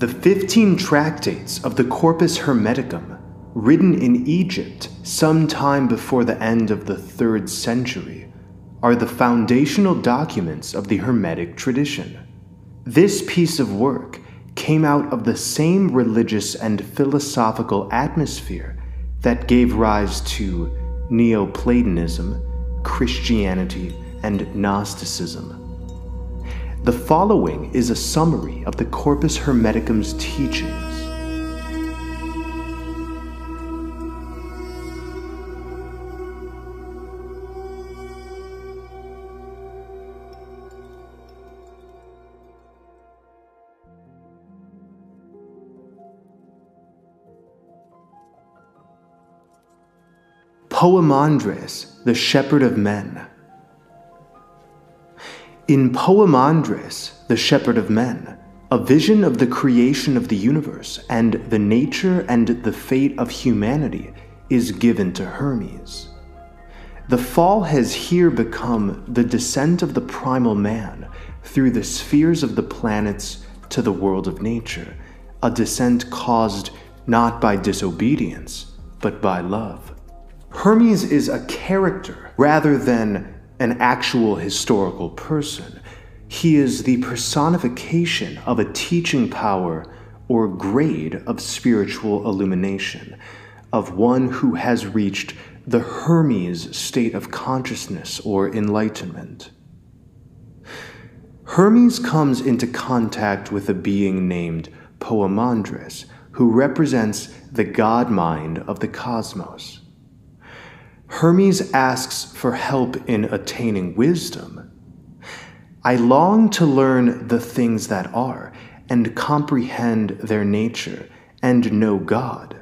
The 15 tractates of the Corpus Hermeticum, written in Egypt sometime before the end of the 3rd century, are the foundational documents of the Hermetic tradition. This piece of work came out of the same religious and philosophical atmosphere that gave rise to Neoplatonism, Christianity, and Gnosticism. The following is a summary of the Corpus Hermeticum's teachings. Poemandres, the Shepherd of Men. In Poemandres, the Shepherd of Men, a vision of the creation of the universe and the nature and the fate of humanity is given to Hermes. The fall has here become the descent of the primal man through the spheres of the planets to the world of nature, a descent caused not by disobedience, but by love. Hermes is a character rather than an actual historical person. He is the personification of a teaching power or grade of spiritual illumination, of one who has reached the Hermes state of consciousness or enlightenment. Hermes comes into contact with a being named Poemandres, who represents the God mind of the cosmos. Hermes asks for help in attaining wisdom. I long to learn the things that are, and comprehend their nature, and know God.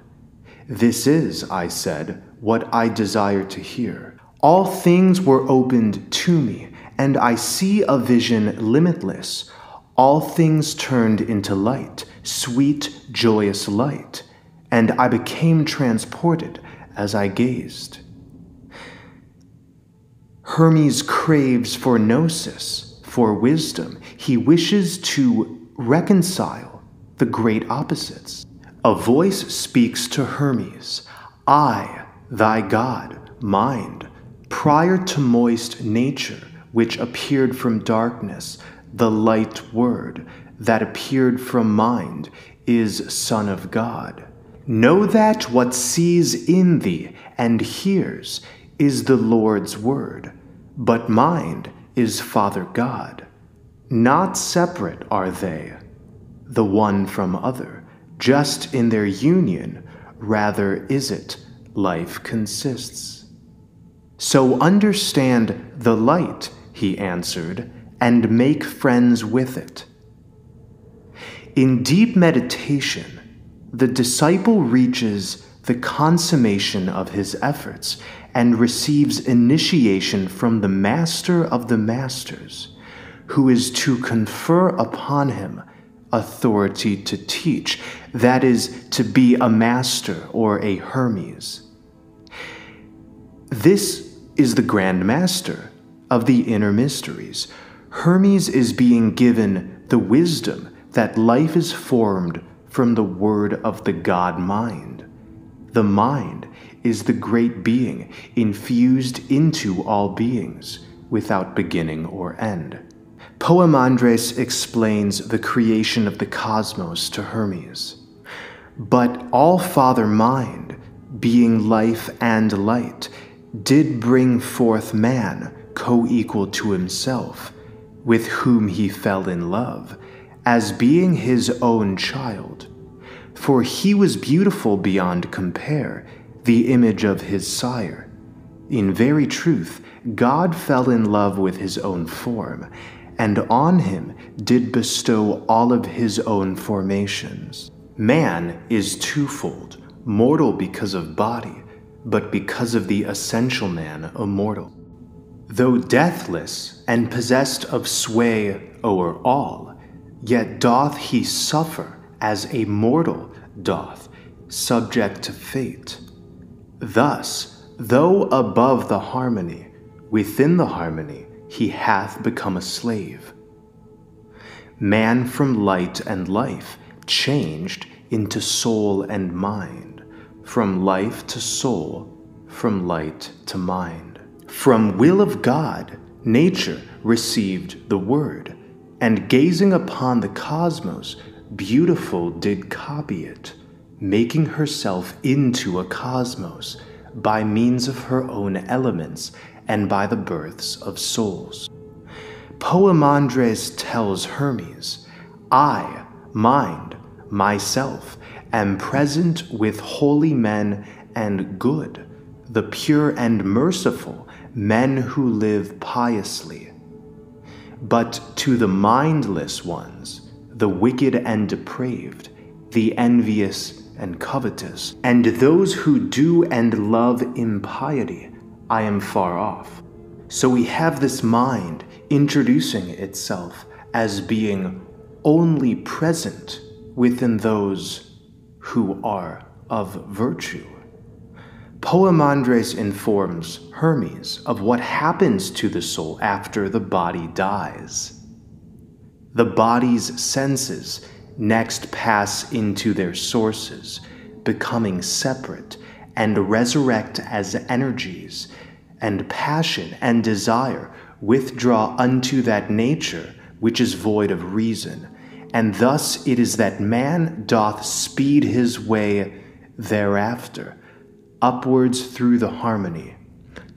This is, I said, what I desire to hear. All things were opened to me, and I see a vision limitless. All things turned into light, sweet, joyous light, and I became transported as I gazed. Hermes craves for Gnosis, for wisdom. He wishes to reconcile the great opposites. A voice speaks to Hermes, I, thy God, mind, prior to moist nature, which appeared from darkness, the light word that appeared from mind is Son of God. Know that what sees in thee and hears is the Lord's word, but mind is Father God. Not separate are they, the one from other, just in their union, rather is it life consists. So understand the light, he answered, and make friends with it. In deep meditation, the disciple reaches the consummation of his efforts and receives initiation from the Master of the Masters, who is to confer upon him authority to teach, that is, to be a master or a Hermes. This is the Grand Master of the inner mysteries. Hermes is being given the wisdom that life is formed from the word of the God mind. The mind is the great being infused into all beings without beginning or end. Poemandres explains the creation of the cosmos to Hermes. But all-Father mind, being life and light, did bring forth man co-equal to himself, with whom he fell in love, as being his own child. For he was beautiful beyond compare, the image of his sire. In very truth, God fell in love with his own form, and on him did bestow all of his own formations. Man is twofold, mortal because of body, but because of the essential man immortal. Though deathless and possessed of sway o'er all, yet doth he suffer as a mortal doth, subject to fate. Thus, though above the harmony, within the harmony he hath become a slave. Man from light and life changed into soul and mind, from life to soul, from light to mind. From will of God, nature received the word, and gazing upon the cosmos, beautiful did copy it, making herself into a cosmos by means of her own elements and by the births of souls. Poemandres tells Hermes, I, mind, myself, am present with holy men and good, the pure and merciful, men who live piously. But to the mindless ones, the wicked and depraved, the envious and covetous, and those who do and love impiety, I am far off. So we have this mind introducing itself as being only present within those who are of virtue. Poemandres informs Hermes of what happens to the soul after the body dies. The body's senses next pass into their sources, becoming separate, and resurrect as energies, and passion and desire withdraw unto that nature which is void of reason, and thus it is that man doth speed his way thereafter, upwards through the harmony.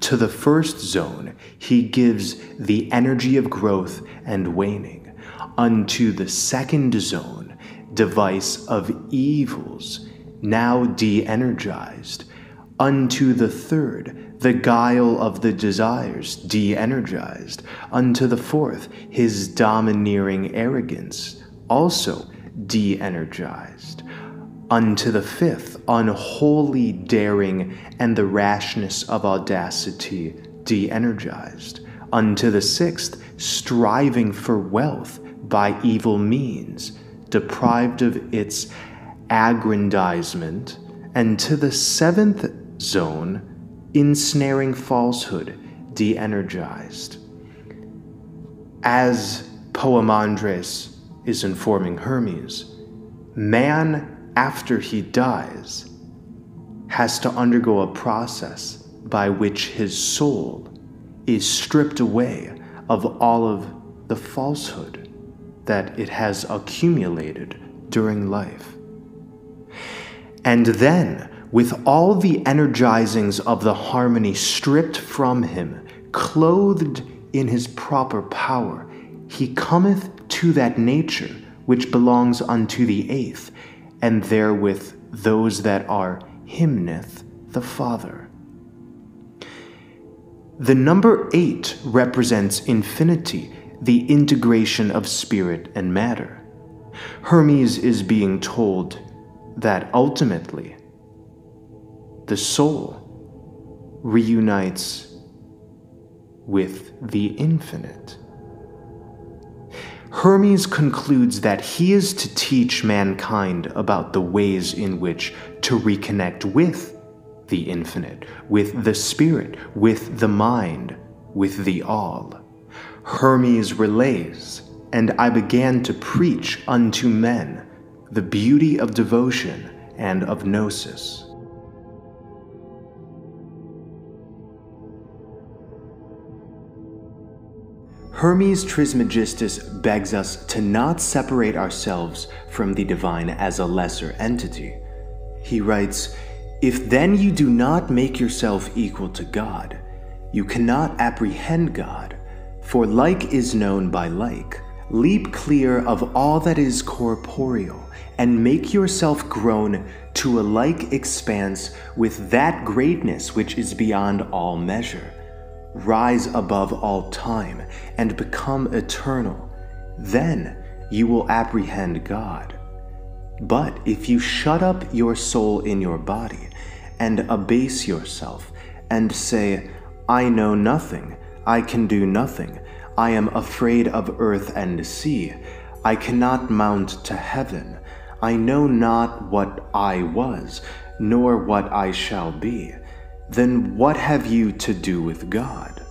To the first zone he gives the energy of growth and waning, unto the second zone device of evils, now de-energized, unto the third the guile of the desires, de-energized, unto the fourth his domineering arrogance, also de-energized, unto the fifth unholy daring and the rashness of audacity, de-energized, unto the sixth striving for wealth by evil means, deprived of its aggrandizement, and to the seventh zone ensnaring falsehood, de-energized. As Poemandres is informing Hermes, man, after he dies, has to undergo a process by which his soul is stripped away of all of the falsehood that it has accumulated during life. And then, with all the energizings of the harmony stripped from him, clothed in his proper power, he cometh to that nature which belongs unto the eighth, and therewith those that are hymneth the Father. The number 8 represents infinity, the integration of spirit and matter. Hermes is being told that ultimately the soul reunites with the infinite. Hermes concludes that he is to teach mankind about the ways in which to reconnect with the infinite, with the spirit, with the mind, with the all. Hermes relays, and I began to preach unto men the beauty of devotion and of Gnosis. Hermes Trismegistus begs us to not separate ourselves from the divine as a lesser entity. He writes, "If then you do not make yourself equal to God, you cannot apprehend God, for like is known by like. Leap clear of all that is corporeal, and make yourself grown to a like expanse with that greatness which is beyond all measure. Rise above all time, and become eternal. Then you will apprehend God. But if you shut up your soul in your body, and abase yourself, and say, I know nothing, I can do nothing, I am afraid of earth and sea, I cannot mount to heaven, I know not what I was, nor what I shall be, then what have you to do with God?"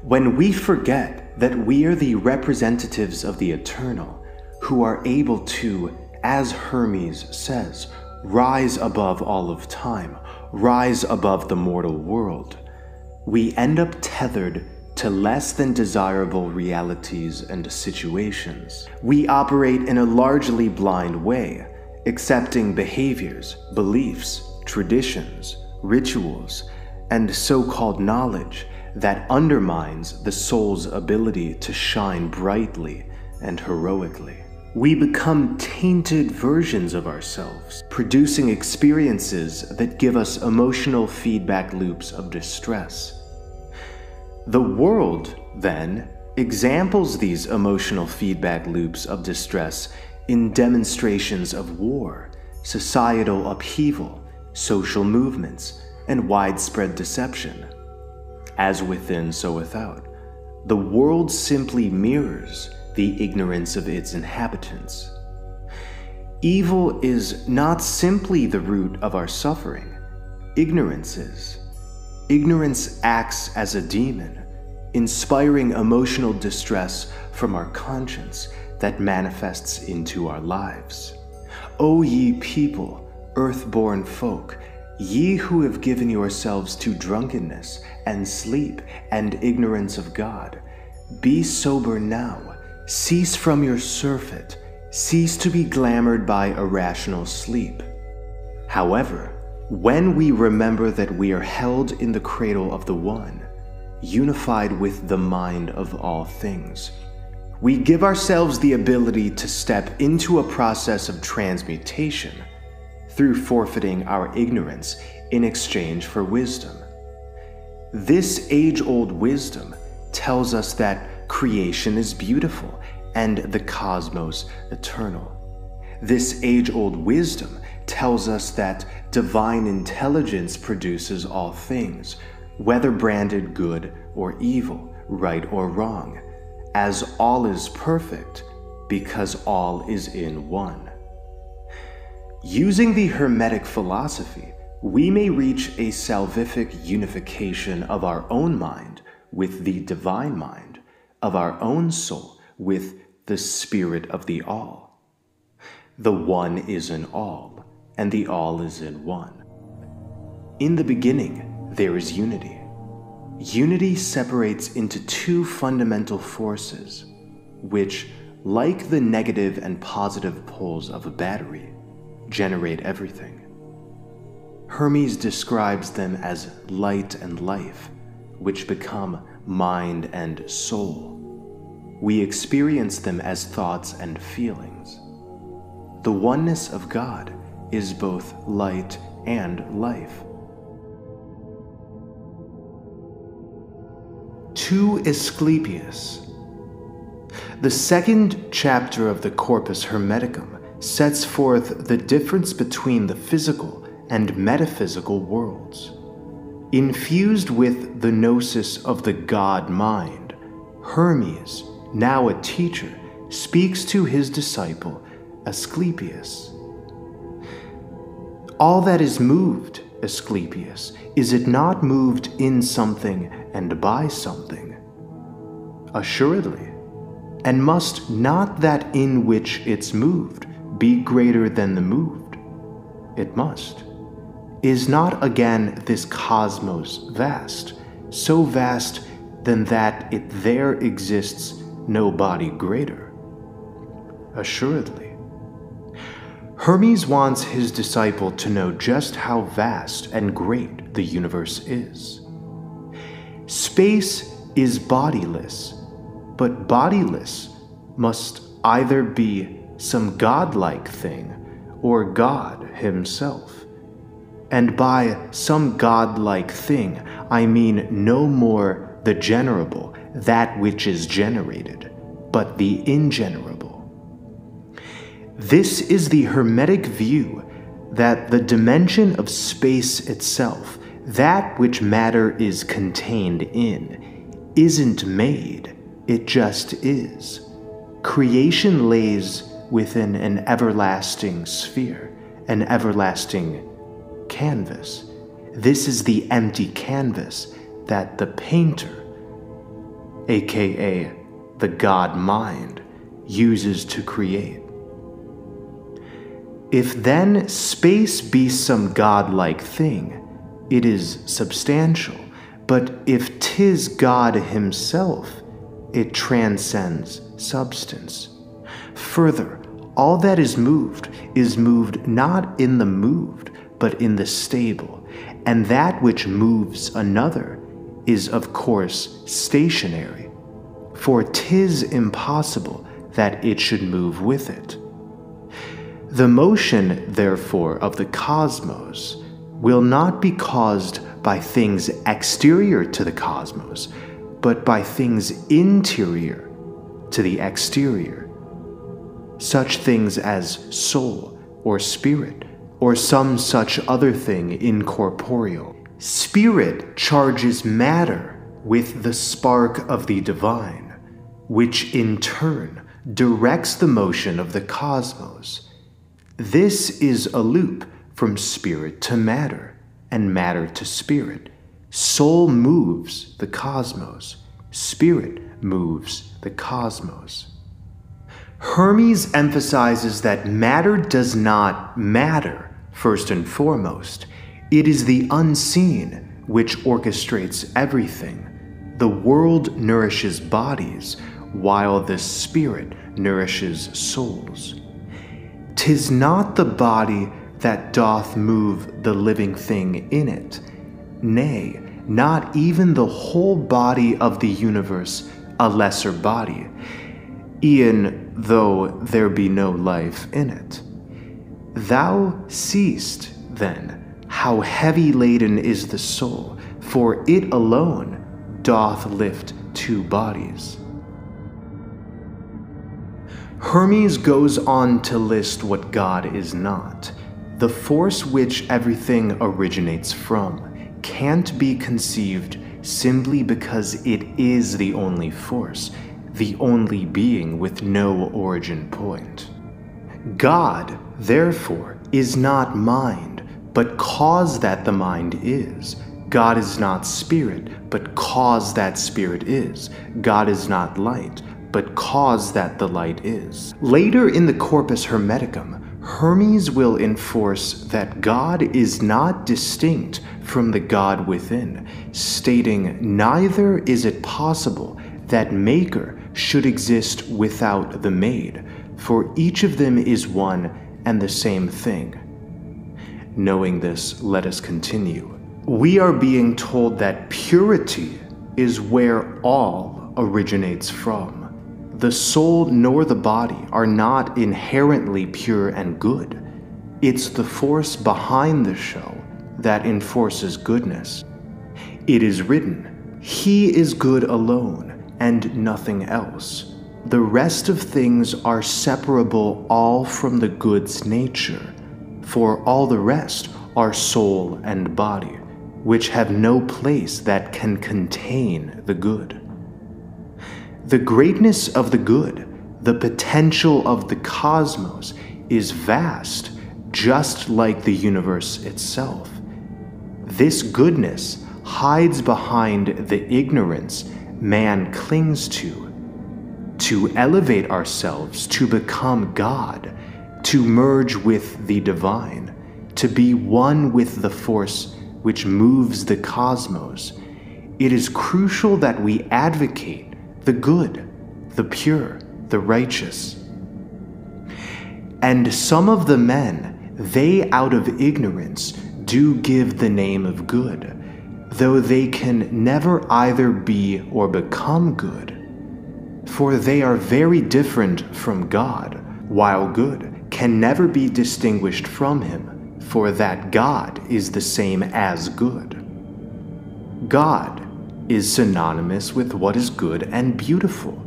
When we forget that we are the representatives of the eternal, who are able to, as Hermes says, rise above all of time, rise above the mortal world, we end up tethered to less than desirable realities and situations. We operate in a largely blind way, accepting behaviors, beliefs, traditions, rituals, and so-called knowledge that undermines the soul's ability to shine brightly and heroically. We become tainted versions of ourselves, producing experiences that give us emotional feedback loops of distress. The world, then, examples these emotional feedback loops of distress in demonstrations of war, societal upheaval, social movements, and widespread deception. As within, so without, the world simply mirrors the ignorance of its inhabitants. Evil is not simply the root of our suffering. Ignorance is. Ignorance acts as a demon, inspiring emotional distress from our conscience that manifests into our lives. O ye people, earth-born folk, ye who have given yourselves to drunkenness and sleep and ignorance of God, be sober now. Cease from your surfeit, cease to be glamored by irrational sleep. However, when we remember that we are held in the cradle of the One, unified with the mind of all things, we give ourselves the ability to step into a process of transmutation through forfeiting our ignorance in exchange for wisdom. This age-old wisdom tells us that creation is beautiful and the cosmos eternal. This age-old wisdom tells us that divine intelligence produces all things, whether branded good or evil, right or wrong, as all is perfect because all is in one. Using the Hermetic philosophy, we may reach a salvific unification of our own mind with the divine mind, of our own soul with the spirit of the all. The one is in all, and the all is in one. In the beginning, there is unity. Unity separates into two fundamental forces, which, like the negative and positive poles of a battery, generate everything. Hermes describes them as light and life, which become mind and soul. We experience them as thoughts and feelings. The oneness of God is both light and life. To Asclepius. The second chapter of the Corpus Hermeticum sets forth the difference between the physical and metaphysical worlds. Infused with the gnosis of the God mind, Hermes, now a teacher, speaks to his disciple Asclepius. All that is moved, Asclepius, is it not moved in something and by something? Assuredly. And must not that in which it's moved be greater than the moved? It must. Is not again this cosmos vast, so vast than that it there exists no body greater? Assuredly. Hermes wants his disciple to know just how vast and great the universe is. Space is bodiless, but bodiless must either be some godlike thing or God himself. And by some godlike thing, I mean no more the generable, that which is generated, but the ingenerable. This is the Hermetic view that the dimension of space itself, that which matter is contained in, isn't made, it just is. Creation lays within an everlasting sphere, an everlasting canvas. This is the empty canvas that the painter, aka the God mind, uses to create. If then space be some godlike thing, it is substantial, but if 'tis God himself, it transcends substance. Further, all that is moved not in the moved, but in the stable, and that which moves another is of course stationary, for 'tis impossible that it should move with it. The motion, therefore, of the cosmos will not be caused by things exterior to the cosmos, but by things interior to the exterior, such things as soul or spirit, or some such other thing incorporeal. Spirit charges matter with the spark of the divine, which in turn directs the motion of the cosmos. This is a loop from spirit to matter, and matter to spirit. Soul moves the cosmos. Spirit moves the cosmos. Hermes emphasizes that matter does not matter, first and foremost. It is the unseen which orchestrates everything. The world nourishes bodies, while the spirit nourishes souls. 'Tis not the body that doth move the living thing in it, nay, not even the whole body of the universe, a lesser body, e'en though there be no life in it. Thou seest, then, how heavy laden is the soul, for it alone doth lift two bodies. Hermes goes on to list what God is not. The force which everything originates from can't be conceived simply because it is the only force, the only being with no origin point. God, therefore, is not mind, but cause that the mind is. God is not spirit, but cause that spirit is. God is not light, but cause that the light is. Later in the Corpus Hermeticum, Hermes will enforce that God is not distinct from the God within, stating, neither is it possible that maker should exist without the made, for each of them is one and the same thing. Knowing this, let us continue. We are being told that purity is where all originates from. The soul nor the body are not inherently pure and good. It's the force behind the show that enforces goodness. It is written, "He is good alone, and nothing else. The rest of things are separable all from the good's nature, for all the rest are soul and body, which have no place that can contain the good." The greatness of the good, the potential of the cosmos, is vast, just like the universe itself. This goodness hides behind the ignorance man clings to elevate ourselves, to become God, to merge with the divine, to be one with the force which moves the cosmos. It is crucial that we advocate the good, the pure, the righteous. And some of the men, they out of ignorance do give the name of good, though they can never either be or become good. For they are very different from God, while good can never be distinguished from him, for that God is the same as good. God is synonymous with what is good and beautiful.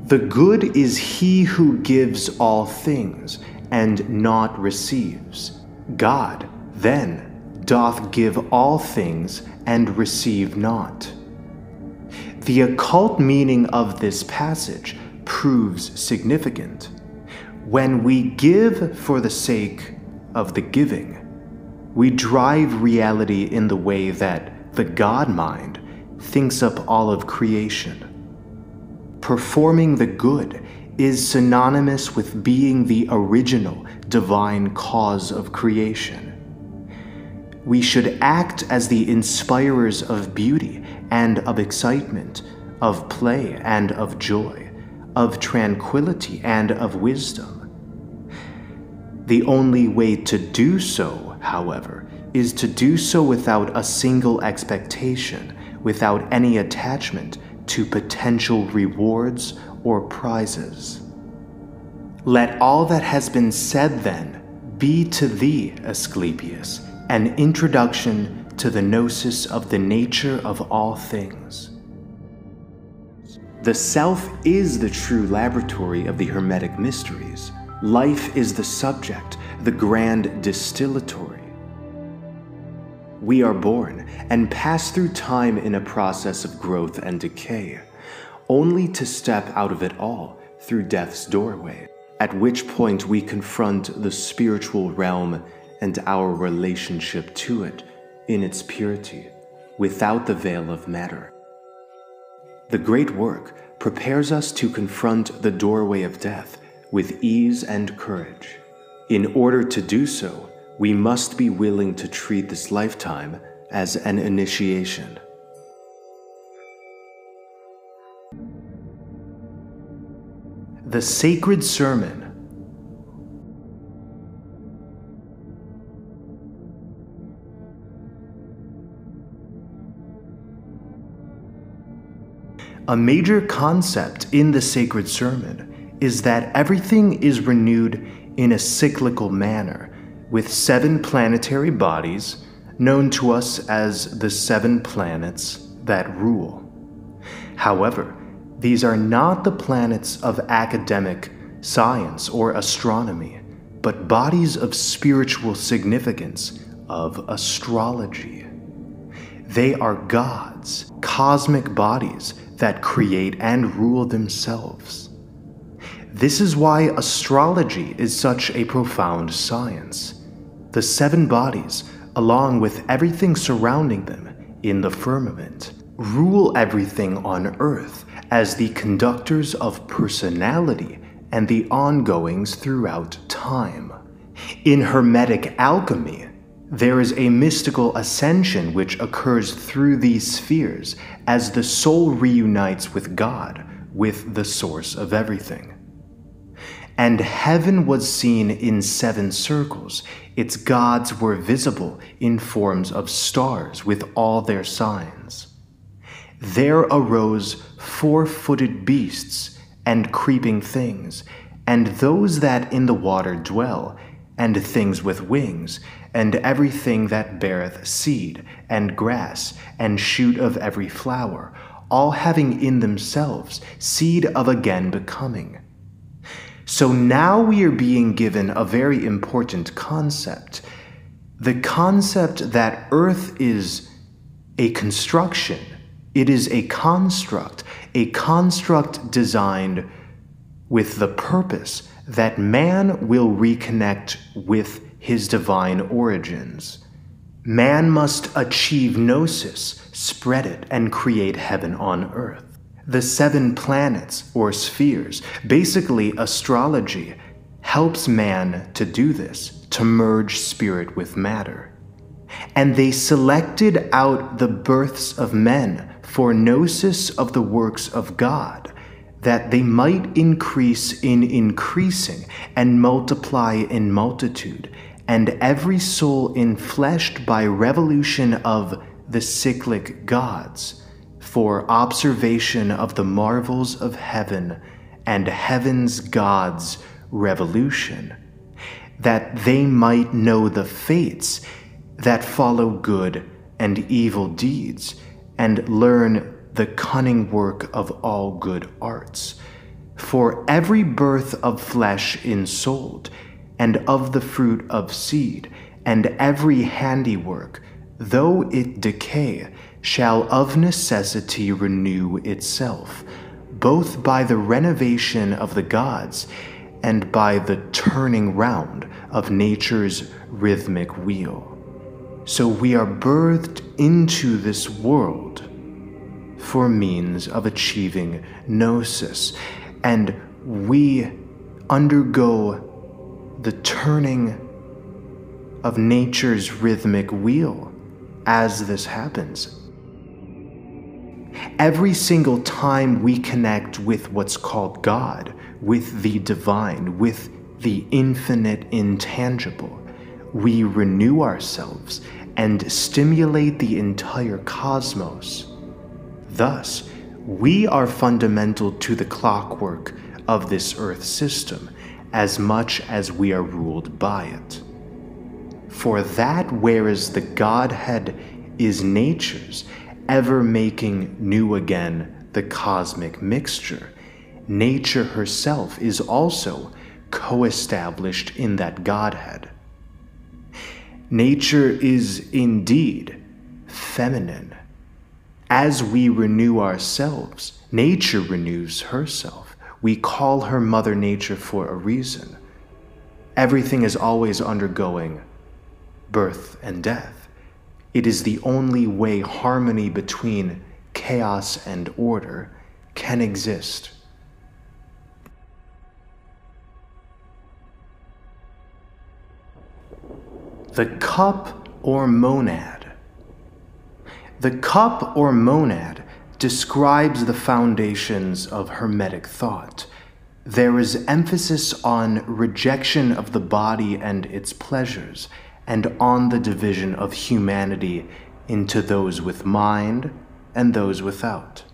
The good is he who gives all things and not receives. God, then, doth give all things and receive not. The occult meaning of this passage proves significant. When we give for the sake of the giving, we drive reality in the way that the God mind thinks up all of creation. performing the good, is synonymous with being the original divine cause of creation. We should act as the inspirers of beauty and of excitement, of play and of joy, of tranquility and of wisdom. The only way to do so, however, is to do so without a single expectation, without any attachment to potential rewards or prizes. Let all that has been said, then, be to thee, Asclepius, an introduction to the gnosis of the nature of all things. The self is the true laboratory of the Hermetic mysteries. Life is the subject, the grand distillatory. We are born and pass through time in a process of growth and decay, only to step out of it all through death's doorway, at which point we confront the spiritual realm and our relationship to it in its purity, without the veil of matter. The great work prepares us to confront the doorway of death with ease and courage. In order to do so, we must be willing to treat this lifetime as an initiation. The Sacred Sermon. A major concept in the Sacred Sermon is that everything is renewed in a cyclical manner, with 7 planetary bodies, known to us as the 7 planets that rule. However, these are not the planets of academic science or astronomy, but bodies of spiritual significance, of astrology. They are gods, cosmic bodies that create and rule themselves. This is why astrology is such a profound science. The 7 bodies, along with everything surrounding them in the firmament, rule everything on Earth as the conductors of personality and the ongoings throughout time. In Hermetic alchemy, there is a mystical ascension which occurs through these spheres as the soul reunites with God, with the source of everything. And heaven was seen in 7 circles. Its gods were visible in forms of stars with all their signs. There arose 4-footed beasts and creeping things, and those that in the water dwell, and things with wings, and everything that beareth seed, and grass, and shoot of every flower, all having in themselves seed of again becoming. So now we are being given a very important concept. The concept that Earth is a construction. It is a construct designed with the purpose that man will reconnect with his divine origins. Man must achieve Gnosis, spread it, and create heaven on earth. The 7 planets, or spheres, basically astrology, helps man to do this, to merge spirit with matter. And they selected out the births of men for Gnosis of the works of God, that they might increase in increasing and multiply in multitude, and every soul infleshed by revolution of the cyclic gods, for observation of the marvels of heaven and heaven's gods' revolution, that they might know the fates that follow good and evil deeds, and learn the cunning work of all good arts. For every birth of flesh ensouled, and of the fruit of seed, and every handiwork, though it decay, shall of necessity renew itself, both by the renovation of the gods, and by the turning round of nature's rhythmic wheel. So we are birthed into this world for means of achieving Gnosis, and we undergo the turning of nature's rhythmic wheel as this happens. Every single time we connect with what's called God, with the divine, with the infinite intangible, we renew ourselves and stimulate the entire cosmos. Thus, we are fundamental to the clockwork of this Earth system as much as we are ruled by it. For that whereas the Godhead is nature's, ever making new again the cosmic mixture, nature herself is also co-established in that Godhead. Nature is indeed feminine. As we renew ourselves, nature renews herself. We call her Mother Nature for a reason. Everything is always undergoing birth and death. It is the only way harmony between chaos and order can exist. The cup or monad. The cup or monad describes the foundations of Hermetic thought. There is emphasis on rejection of the body and its pleasures, and on the division of humanity into those with mind and those without.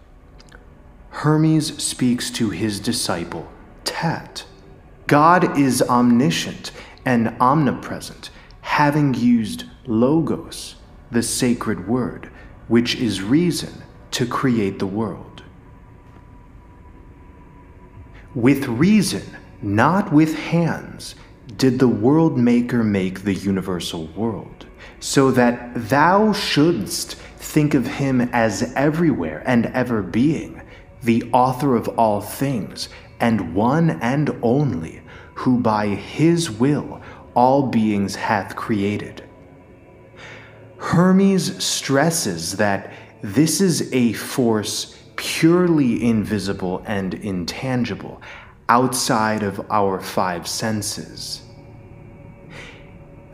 Hermes speaks to his disciple, Tat. God is omniscient and omnipresent, having used logos, the sacred word, which is reason, to create the world. With reason, not with hands, did the world maker make the universal world, so that thou shouldst think of him as everywhere and ever being, the author of all things, and one and only, who by his will all beings hath created. Hermes stresses that this is a force purely invisible and intangible, outside of our five senses.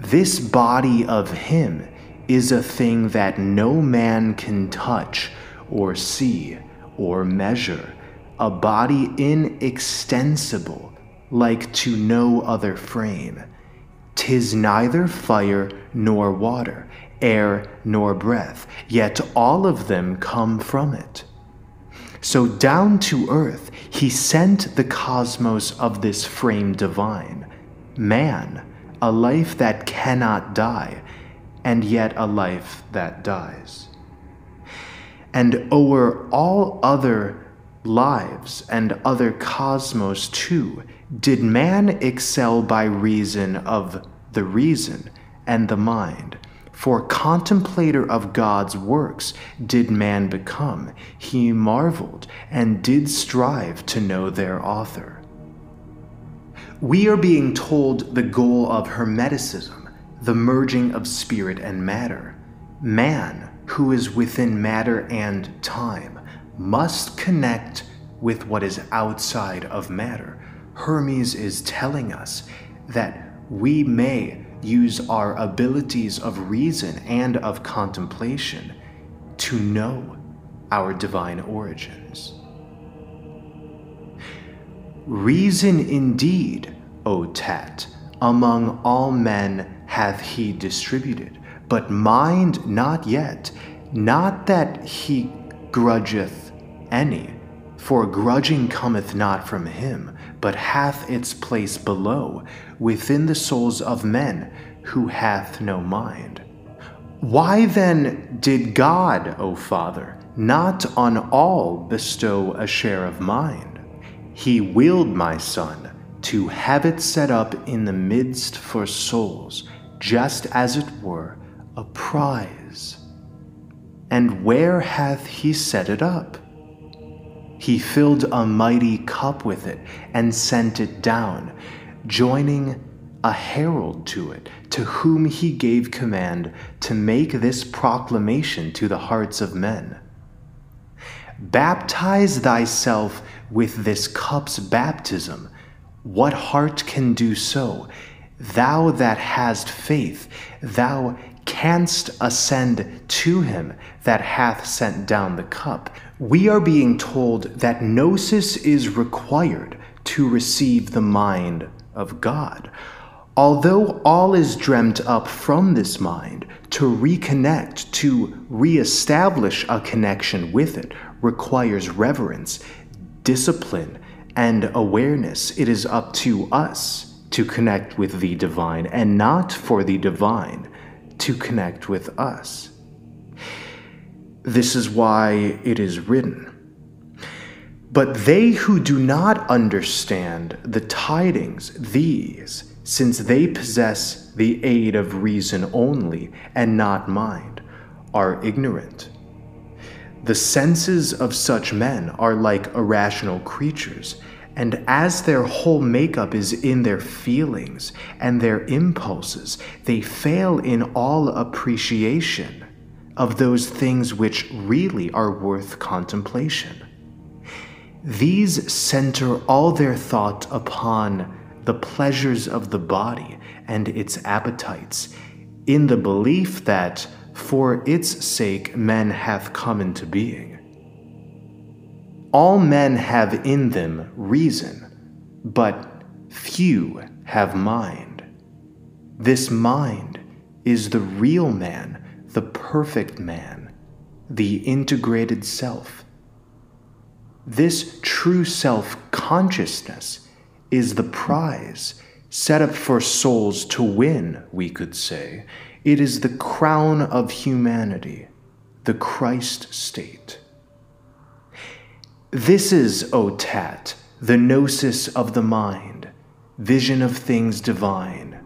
This body of him is a thing that no man can touch or see or measure, a body inextensible, like to no other frame. 'Tis neither fire nor water, air nor breath, yet all of them come from it. So down to earth he sent the cosmos of this frame divine, man, a life that cannot die, and yet a life that dies. And o'er all other lives and other cosmos too, did man excel by reason of the reason and the mind. For contemplator of God's works did man become. He marveled and did strive to know their author. We are being told the goal of Hermeticism, the merging of spirit and matter. Man, who is within matter and time, must connect with what is outside of matter. Hermes is telling us that we may use our abilities of reason and of contemplation to know our divine origins. Reason indeed, O Tat, among all men hath he distributed, but mind not yet, not that he grudgeth any, for grudging cometh not from him, but hath its place below, within the souls of men, who hath no mind. Why then did God, O Father, not on all bestow a share of mind? He willed, my son, to have it set up in the midst for souls, just as it were a prize. And where hath he set it up? He filled a mighty cup with it and sent it down, joining a herald to it, to whom he gave command to make this proclamation to the hearts of men. baptize thyself with this cup's baptism. What heart can do so? Thou that hast faith, thou canst ascend to him that hath sent down the cup. We are being told that Gnosis is required to receive the mind of God. Although all is dreamt up from this mind, to reconnect, to reestablish a connection with it, requires reverence, discipline, and awareness. It is up to us to connect with the divine, and not for the divine to connect with us. This is why it is written, "But they who do not understand the tidings, these, since they possess the aid of reason only and not mind, are ignorant. The senses of such men are like irrational creatures, and as their whole makeup is in their feelings and their impulses, they fail in all appreciation of those things which really are worth contemplation. These center all their thought upon the pleasures of the body and its appetites, in the belief that for its sake men hath come into being. All men have in them reason, but few have mind. This mind is the real man, the perfect man, the integrated self. This true self-consciousness is the prize set up for souls to win, we could say. It is the crown of humanity, the Christ state. This is, O Tat, the gnosis of the mind, vision of things divine.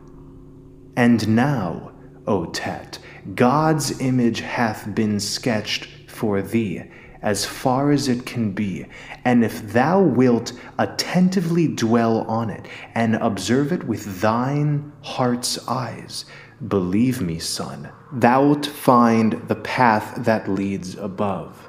And now, O Tat, God's image hath been sketched for thee, as far as it can be, and if thou wilt attentively dwell on it, and observe it with thine heart's eyes, believe me, son, thou'lt find the path that leads above.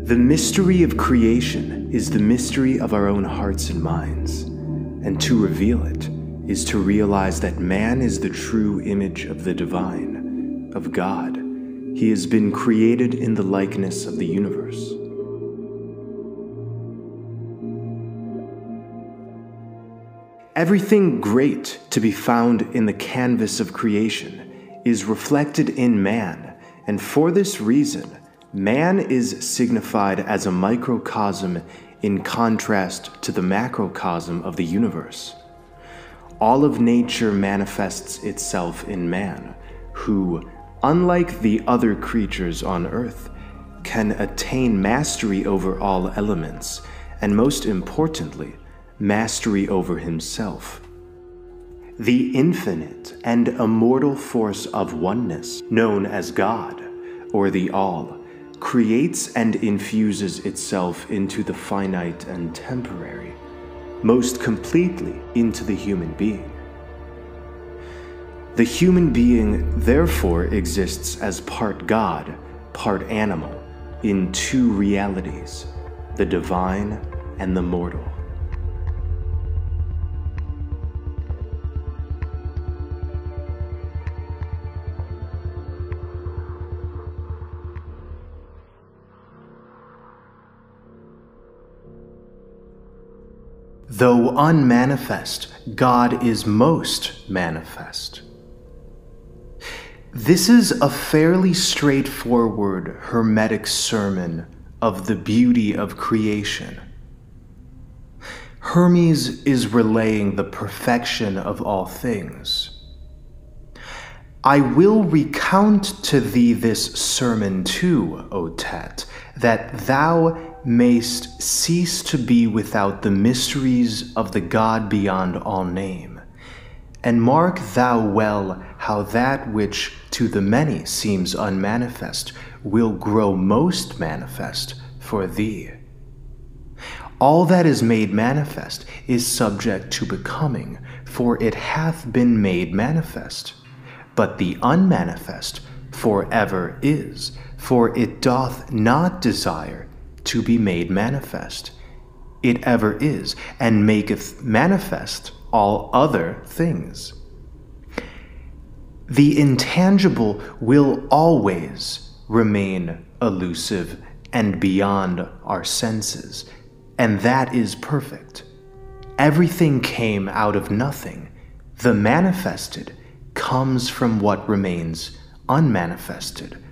The mystery of creation is the mystery of our own hearts and minds, and to reveal it is to realize that man is the true image of the divine, of God. He has been created in the likeness of the universe. Everything great to be found in the canvas of creation is reflected in man, and for this reason, man is signified as a microcosm in contrast to the macrocosm of the universe. All of nature manifests itself in man, who, unlike the other creatures on earth, can attain mastery over all elements, and most importantly, mastery over himself. The infinite and immortal force of oneness, known as God, or the All, creates and infuses itself into the finite and temporary, most completely into the human being. The human being therefore exists as part God, part animal, in two realities, the divine and the mortal. Though unmanifest, God is most manifest. This is a fairly straightforward Hermetic sermon of the beauty of creation. Hermes is relaying the perfection of all things. I will recount to thee this sermon too, O Tat, that thou mayst cease to be without the mysteries of the God beyond all name. And mark thou well how that which to the many seems unmanifest will grow most manifest for thee. All that is made manifest is subject to becoming, for it hath been made manifest. But the unmanifest forever is, for it doth not desire to be made manifest. It ever is, and maketh manifest all other things. The intangible will always remain elusive and beyond our senses, and that is perfect. Everything came out of nothing. The manifested comes from what remains unmanifested,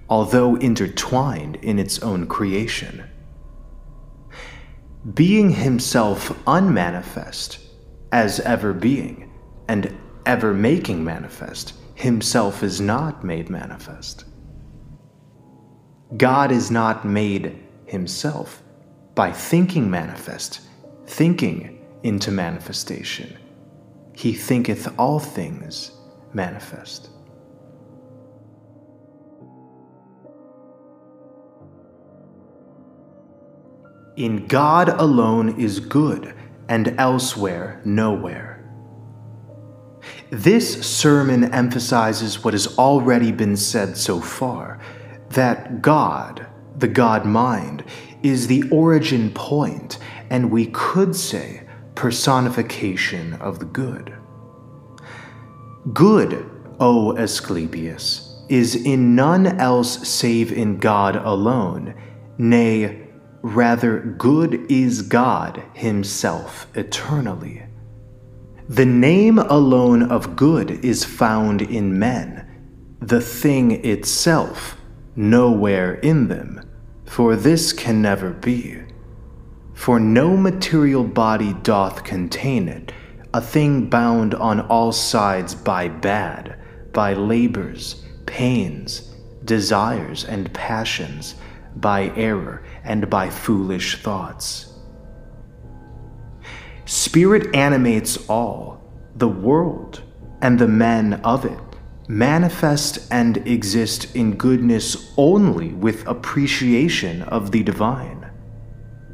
although intertwined in its own creation. Being himself unmanifest, as ever being, and ever making manifest, himself is not made manifest. God is not made himself by thinking manifest, thinking into manifestation. He thinketh all things manifest. In God alone is good, and elsewhere nowhere. This sermon emphasizes what has already been said so far, that God, the God mind, is the origin point, and we could say personification of the good. Good, O Asclepius, is in none else save in God alone, nay, rather good is God himself eternally. The name alone of good is found in men, the thing itself nowhere in them, for this can never be. For no material body doth contain it, a thing bound on all sides by bad, by labors, pains, desires, and passions, by error, and by foolish thoughts. Spirit animates all, the world, and the men of it, manifest and exist in goodness only with appreciation of the divine.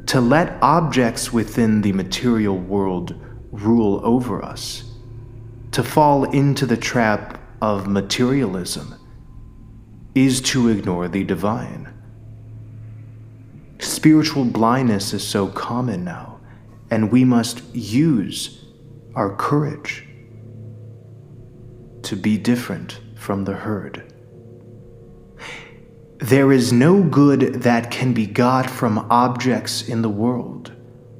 To let objects within the material world rule over us, to fall into the trap of materialism, is to ignore the divine. Spiritual blindness is so common now, and we must use our courage to be different from the herd. There is no good that can be got from objects in the world,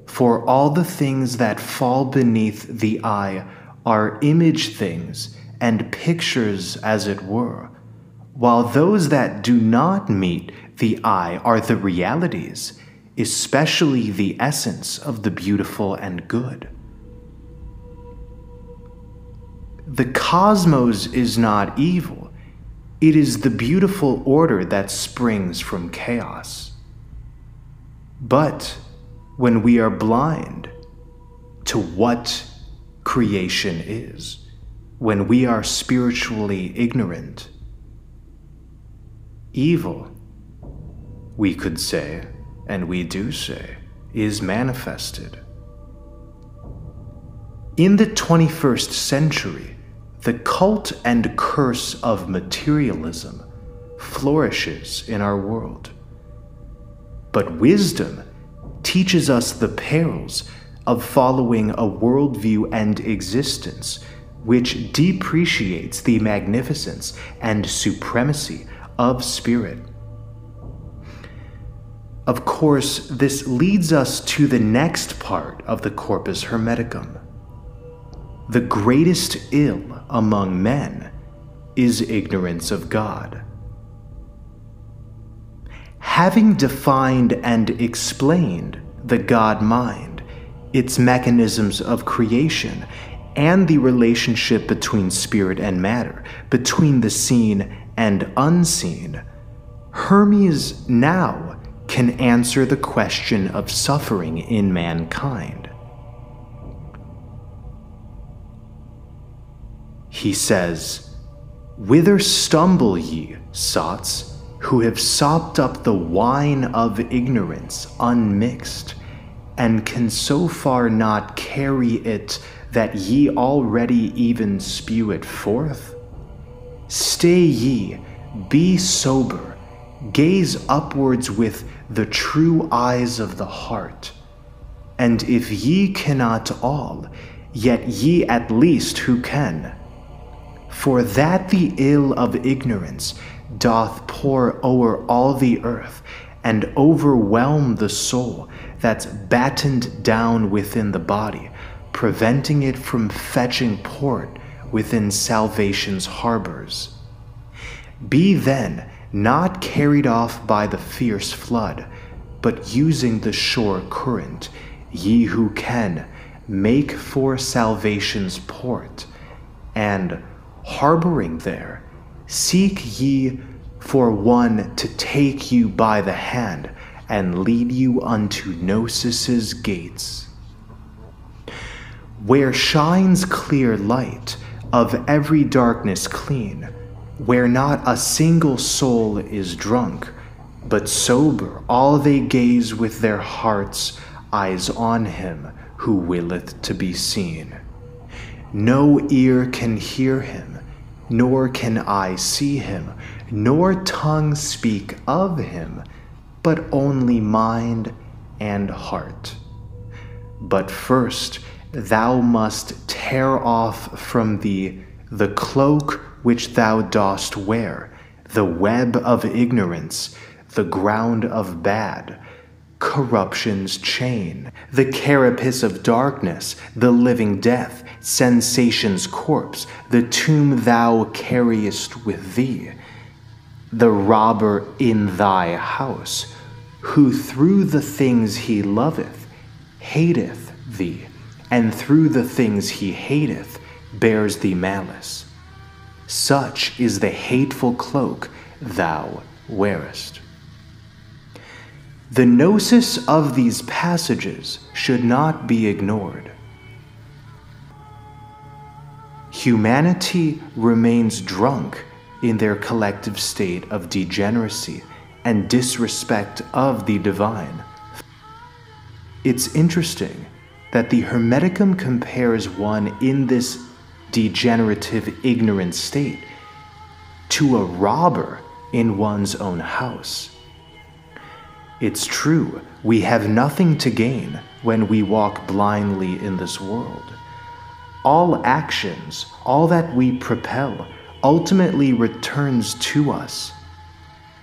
for all the things that fall beneath the eye are image things and pictures, as it were, while those that do not meet the eye are the realities, especially the essence of the beautiful and good. The cosmos is not evil. It is the beautiful order that springs from chaos. But when we are blind to what creation is, when we are spiritually ignorant, evil, we could say, and we do say, is manifested. In the 21st century, the cult and curse of materialism flourishes in our world. But wisdom teaches us the perils of following a worldview and existence which depreciates the magnificence and supremacy of spirit. Of course, this leads us to the next part of the Corpus Hermeticum. The greatest ill among men is ignorance of God. Having defined and explained the God mind, its mechanisms of creation, and the relationship between spirit and matter, between the seen and unseen, Hermes now can answer the question of suffering in mankind. He says, "Whither stumble ye, sots, who have sopped up the wine of ignorance unmixed, and can so far not carry it that ye already even spew it forth? Stay ye, be sober, gaze upwards with the true eyes of the heart. And if ye cannot all, yet ye at least who can. For that the ill of ignorance doth pour o'er all the earth, and overwhelm the soul that's battened down within the body, preventing it from fetching port within salvation's harbors. Be then not carried off by the fierce flood, but using the shore current, ye who can, make for salvation's port, and, harboring there, seek ye for one to take you by the hand and lead you unto Gnosis's gates, where shines clear light of every darkness clean, where not a single soul is drunk, but sober all they gaze with their hearts' eyes on him who willeth to be seen. No ear can hear him, nor can eye see him, nor tongue speak of him, but only mind and heart. But first thou must tear off from thee the cloak which thou dost wear, the web of ignorance, the ground of bad, corruption's chain, the carapace of darkness, the living death, sensation's corpse, the tomb thou carriest with thee, the robber in thy house, who through the things he loveth hateth thee, and through the things he hateth bears thee malice. Such is the hateful cloak thou wearest. The gnosis of these passages should not be ignored. Humanity remains drunk in their collective state of degeneracy and disrespect of the divine. It's interesting that the Hermeticum compares one in this degenerative, ignorant state to a robber in one's own house. It's true, we have nothing to gain when we walk blindly in this world. All actions, all that we propel, ultimately returns to us.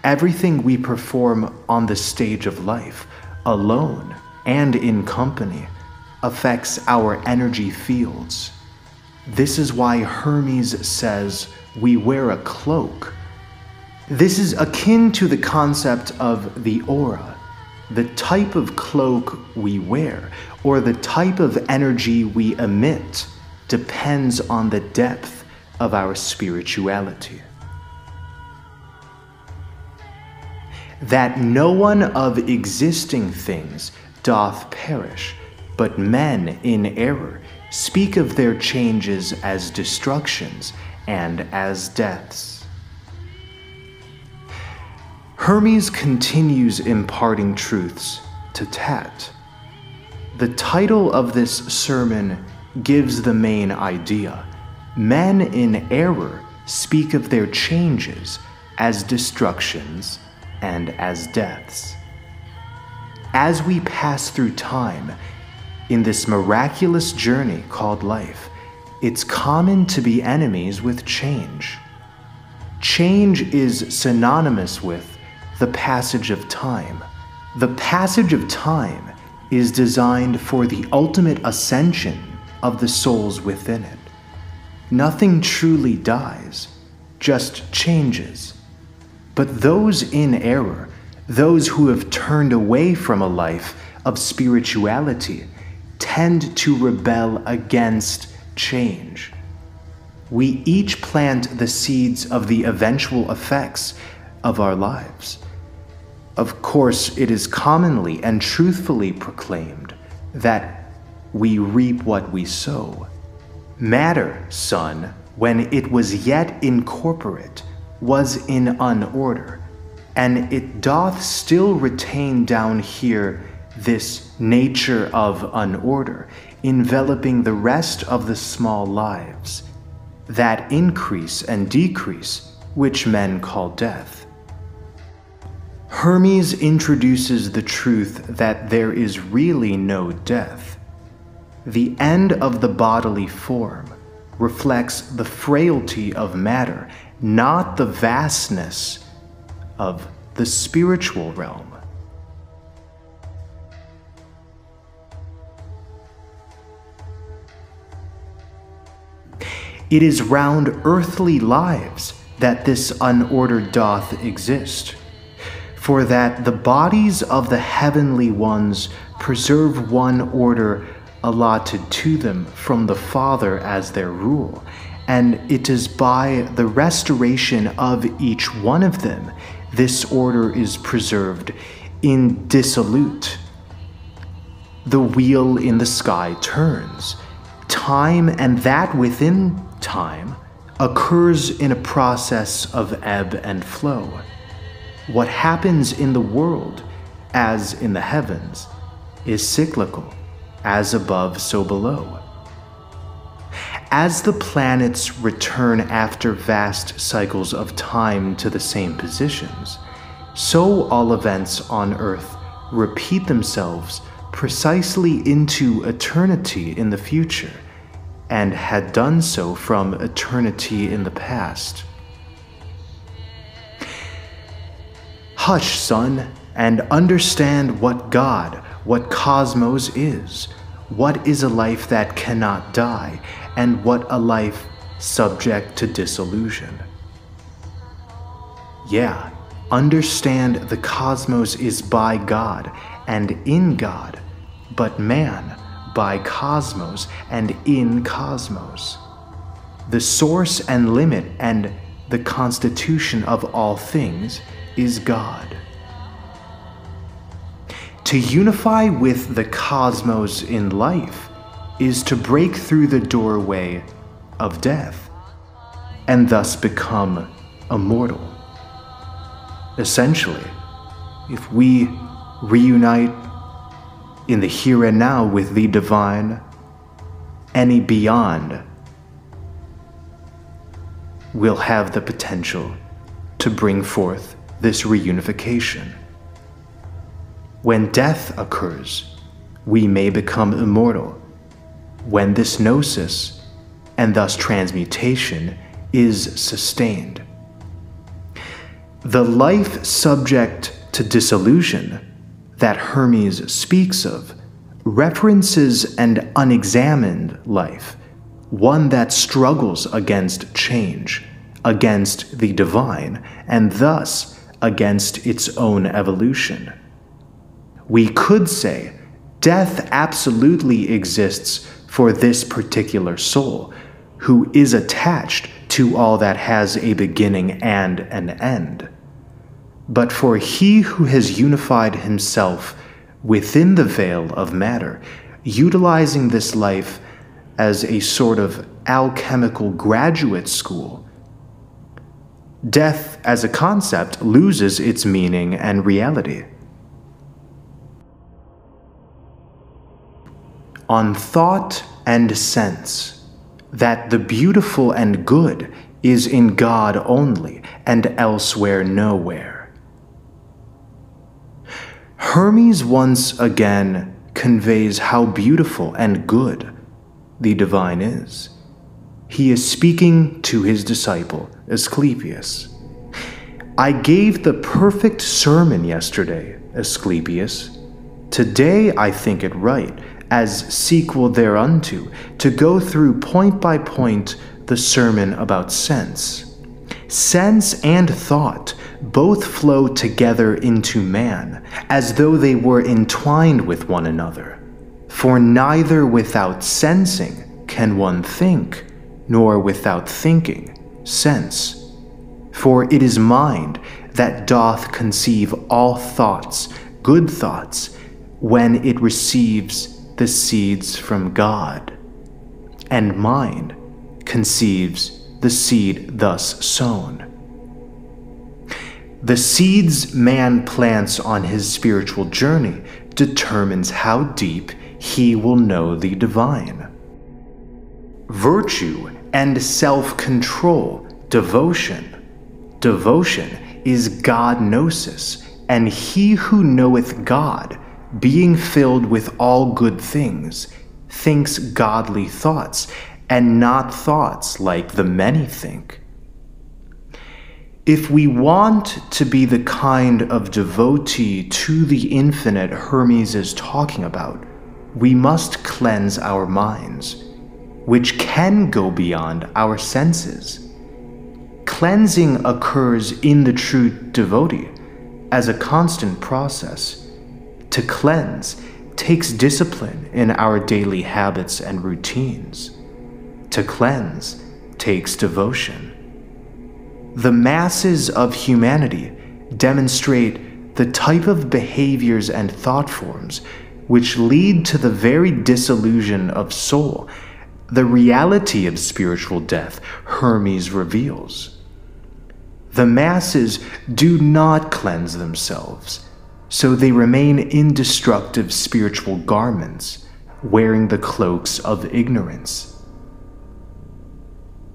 Everything we perform on the stage of life, alone and in company, affects our energy fields. This is why Hermes says we wear a cloak. This is akin to the concept of the aura, the type of cloak we wear, or the type of energy we emit, depends on the depth of our spirituality. That no one of existing things doth perish, but men in error speak of their changes as destructions and as deaths. Hermes continues imparting truths to Tat. The title of this sermon gives the main idea. Men in error speak of their changes as destructions and as deaths. As we pass through time in this miraculous journey called life, it's common to be enemies with change. Change is synonymous with the passage of time. The passage of time is designed for the ultimate ascension of the souls within it. Nothing truly dies, just changes. But those in error, those who have turned away from a life of spirituality, tend to rebel against change. We each plant the seeds of the eventual effects of our lives. Of course, it is commonly and truthfully proclaimed that we reap what we sow. Matter, son, when it was yet incorporate, was in unorder, and it doth still retain down here this nature of unorder enveloping the rest of the small lives, that increase and decrease which men call death. Hermes introduces the truth that there is really no death. The end of the bodily form reflects the frailty of matter, not the vastness of the spiritual realm. It is round earthly lives that this unorder doth exist, for that the bodies of the heavenly ones preserve one order allotted to them from the Father as their rule, and it is by the restoration of each one of them this order is preserved indissolute. The wheel in the sky turns. Time, and that within time, occurs in a process of ebb and flow. What happens in the world, as in the heavens, is cyclical, as above so below. As the planets return after vast cycles of time to the same positions, so all events on Earth repeat themselves precisely into eternity in the future, and had done so from eternity in the past. Hush, son, and understand what God, what cosmos is, what is a life that cannot die, and what a life subject to dissolution. Yeah, understand the cosmos is by God and in God, but man by cosmos and in cosmos. The source and limit and the constitution of all things is God. To unify with the cosmos in life is to break through the doorway of death and thus become immortal. Essentially, if we reunite in the here and now with the divine, any beyond will have the potential to bring forth this reunification. When death occurs, we may become immortal. When this gnosis, and thus transmutation, is sustained. The life subject to dissolution that Hermes speaks of references an unexamined life, one that struggles against change, against the divine, and thus against its own evolution. We could say death absolutely exists for this particular soul, who is attached to all that has a beginning and an end. But for he who has unified himself within the veil of matter, utilizing this life as a sort of alchemical graduate school, death as a concept loses its meaning and reality. On thought and sense, that the beautiful and good is in God only and elsewhere nowhere. Hermes once again conveys how beautiful and good the divine is. He is speaking to his disciple, Asclepius. I gave the perfect sermon yesterday, Asclepius. Today I think it right, as sequel thereunto, to go through point by point the sermon about sense. Sense and thought both flow together into man, as though they were entwined with one another. For neither without sensing can one think, nor without thinking sense. For it is mind that doth conceive all thoughts, good thoughts, when it receives the seeds from God, and mind conceives the seed thus sown. The seeds man plants on his spiritual journey determines how deep he will know the divine. Virtue and self-control, devotion. Devotion is God Gnosis, and he who knoweth God, being filled with all good things, thinks godly thoughts, and not thoughts like the many think. If we want to be the kind of devotee to the infinite Hermes is talking about, we must cleanse our minds, which can go beyond our senses. Cleansing occurs in the true devotee as a constant process. To cleanse takes discipline in our daily habits and routines. To cleanse takes devotion. The masses of humanity demonstrate the type of behaviors and thought forms which lead to the very dissolution of soul. The reality of spiritual death Hermes reveals. The masses do not cleanse themselves, so they remain indestructible spiritual garments, wearing the cloaks of ignorance.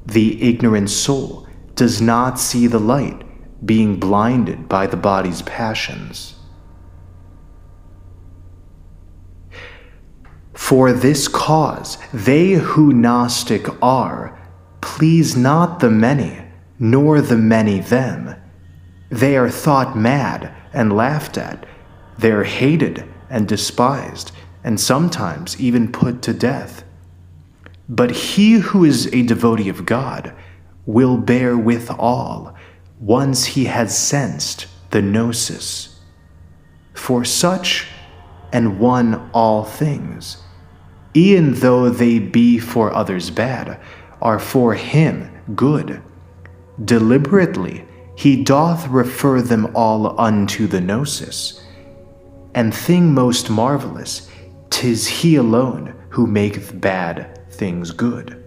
The ignorant soul does not see the light, being blinded by the body's passions. For this cause, they who Gnostic are, please not the many, nor the many them. They are thought mad and laughed at. They are hated and despised, and sometimes even put to death. But he who is a devotee of God will bear with all, once he has sensed the Gnosis. For such and one all things, e'en though they be for others bad, are for him good. Deliberately he doth refer them all unto the Gnosis. And thing most marvelous, 'tis he alone who maketh bad things good.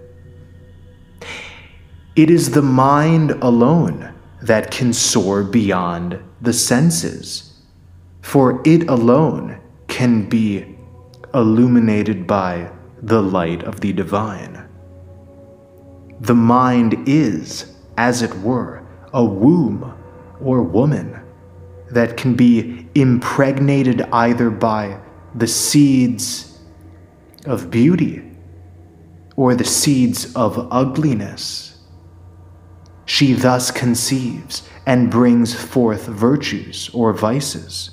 It is the mind alone that can soar beyond the senses, for it alone can be illuminated by the light of the divine. The mind is, as it were, a womb or woman that can be impregnated either by the seeds of beauty or the seeds of ugliness. She thus conceives and brings forth virtues or vices.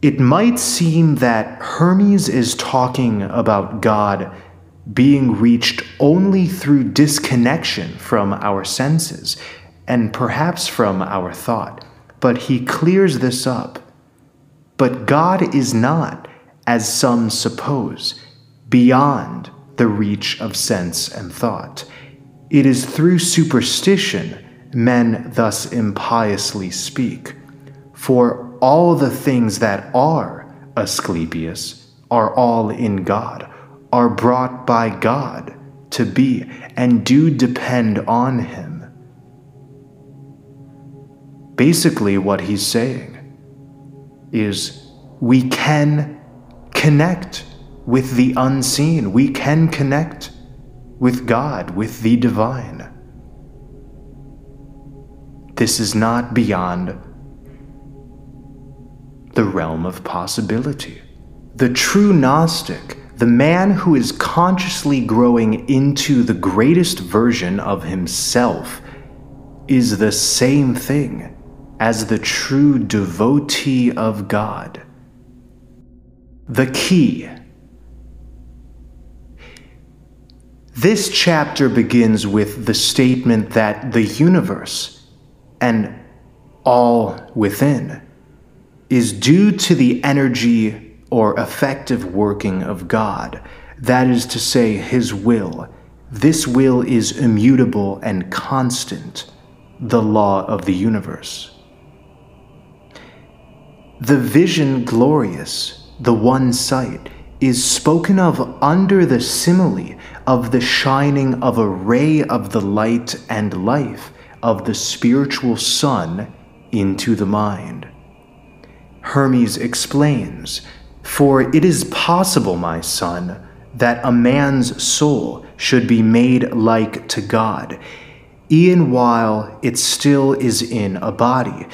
It might seem that Hermes is talking about God being reached only through disconnection from our senses and perhaps from our thought, but he clears this up. But God is not, as some suppose, beyond the reach of sense and thought. It is through superstition men thus impiously speak. For all the things that are Asclepius are all in God, are brought by God to be, and do depend on him. Basically, what he's saying is we can connect with the unseen. We can connect with God, with the divine. This is not beyond the realm of possibility. The true Gnostic, the man who is consciously growing into the greatest version of himself, is the same thing as the true devotee of God. The key. This chapter begins with the statement that the universe and all within is due to the energy or effective working of God, that is to say, his will. This will is immutable and constant, the law of the universe. The vision glorious, the one sight, is spoken of under the simile of the shining of a ray of the light and life of the spiritual sun into the mind. Hermes explains, "For it is possible, my son, that a man's soul should be made like to God, e'en while it still is in a body,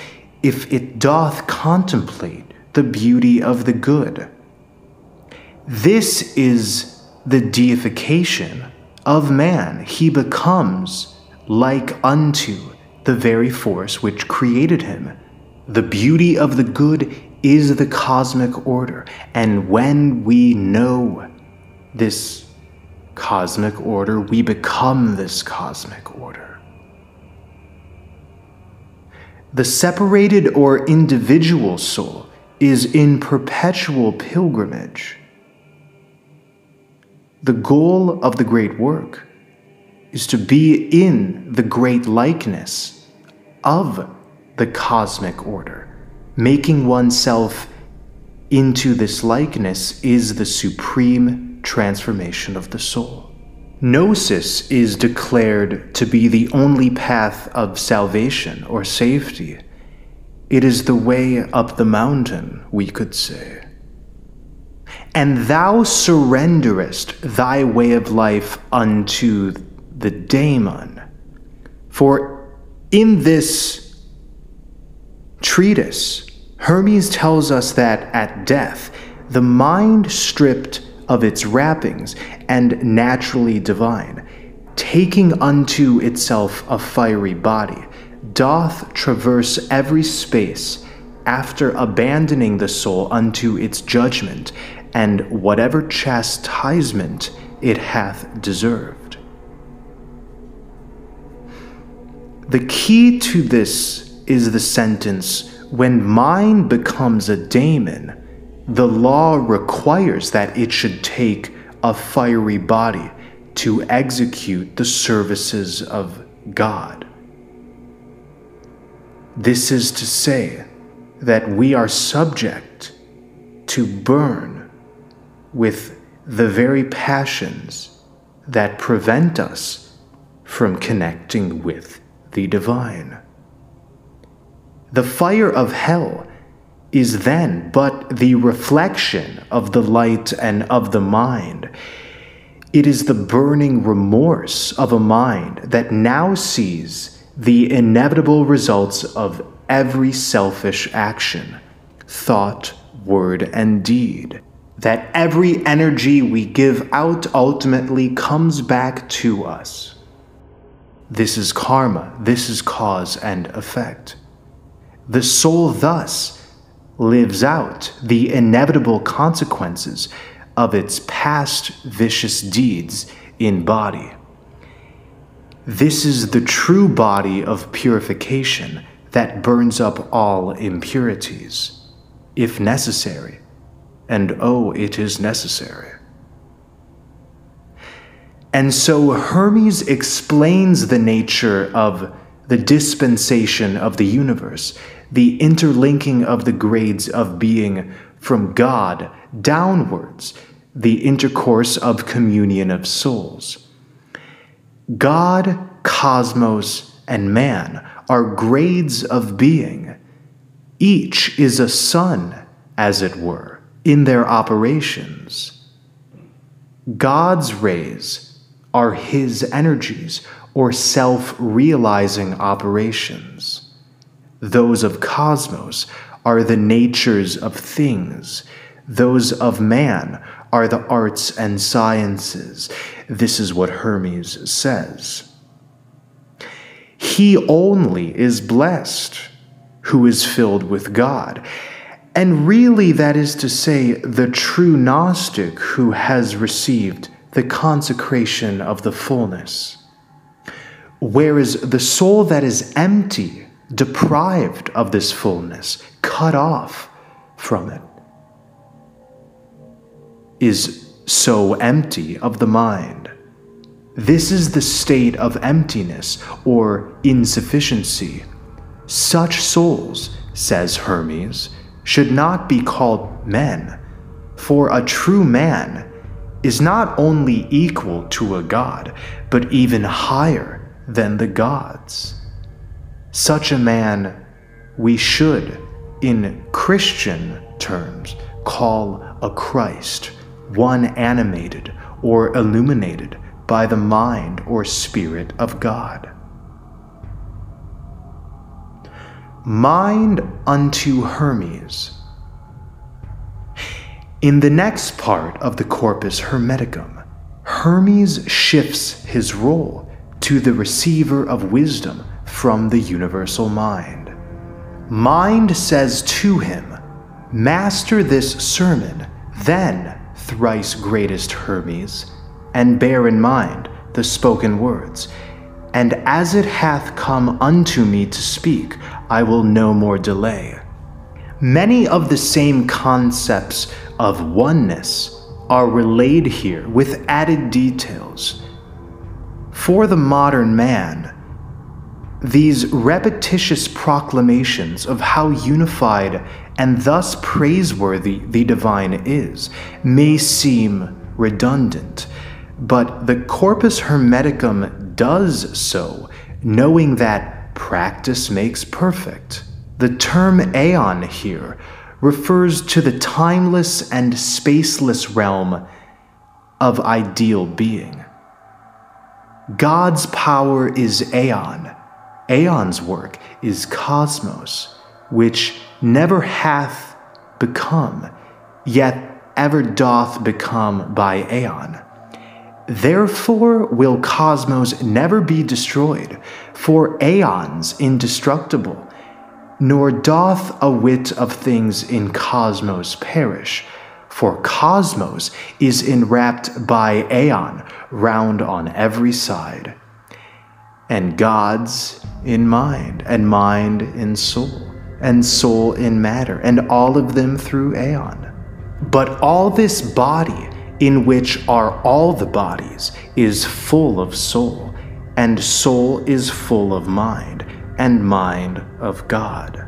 if it doth contemplate the beauty of the good." This is the deification of man. He becomes like unto the very force which created him. The beauty of the good is the cosmic order, and when we know this cosmic order, we become this cosmic order. The separated or individual soul is in perpetual pilgrimage. The goal of the great work is to be in the great likeness of the cosmic order. Making oneself into this likeness is the supreme transformation of the soul. Gnosis is declared to be the only path of salvation or safety. It is the way up the mountain, we could say. And thou surrenderest thy way of life unto the daemon. For in this treatise, Hermes tells us that at death, the mind stripped of its wrappings and naturally divine, taking unto itself a fiery body, doth traverse every space after abandoning the soul unto its judgment and whatever chastisement it hath deserved. The key to this is the sentence, "When mind becomes a daemon, the law requires that it should take a fiery body to execute the services of God." This is to say that we are subject to burn with the very passions that prevent us from connecting with the divine. The fire of hell is then but the reflection of the light and of the mind. It is the burning remorse of a mind that now sees the inevitable results of every selfish action, thought, word, and deed. That every energy we give out ultimately comes back to us. This is karma, this is cause and effect. The soul thus lives out the inevitable consequences of its past vicious deeds in body. This is the true body of purification that burns up all impurities, if necessary. And oh, it is necessary. And so Hermes explains the nature of the dispensation of the universe, the interlinking of the grades of being from God downwards, the intercourse of communion of souls. God, cosmos, and man are grades of being. Each is a sun, as it were, in their operations. God's rays are his energies or self-realizing operations. Those of cosmos are the natures of things. Those of man are the arts and sciences. This is what Hermes says. He only is blessed who is filled with God. And really, that is to say, the true Gnostic who has received the consecration of the fullness. Whereas the soul that is empty, deprived of this fullness, cut off from it, is so empty of the mind. This is the state of emptiness or insufficiency. Such souls, says Hermes, should not be called men, for a true man is not only equal to a god, but even higher than the gods. Such a man we should, in Christian terms, call a Christ, one animated or illuminated by the mind or spirit of God. Mind unto Hermes. In the next part of the Corpus Hermeticum, Hermes shifts his role to the receiver of wisdom from the universal mind. Mind says to him, "Master this sermon, then, thrice greatest Hermes, and bear in mind the spoken words. And as it hath come unto me to speak, I will no more delay." Many of the same concepts of oneness are relayed here with added details. For the modern man, these repetitious proclamations of how unified and thus praiseworthy the divine is may seem redundant, but the Corpus Hermeticum does so, knowing that practice makes perfect. The term aeon here refers to the timeless and spaceless realm of ideal being. God's power is aeon. Aeon's work is cosmos, which never hath become, yet ever doth become by aeon. Therefore will cosmos never be destroyed, for aeon's indestructible, nor doth a whit of things in cosmos perish, for cosmos is enwrapped by aeon round on every side, and God's in mind, and mind in soul, and soul in matter, and all of them through aeon. But all this body, in which are all the bodies, is full of soul, and soul is full of mind, and mind of God.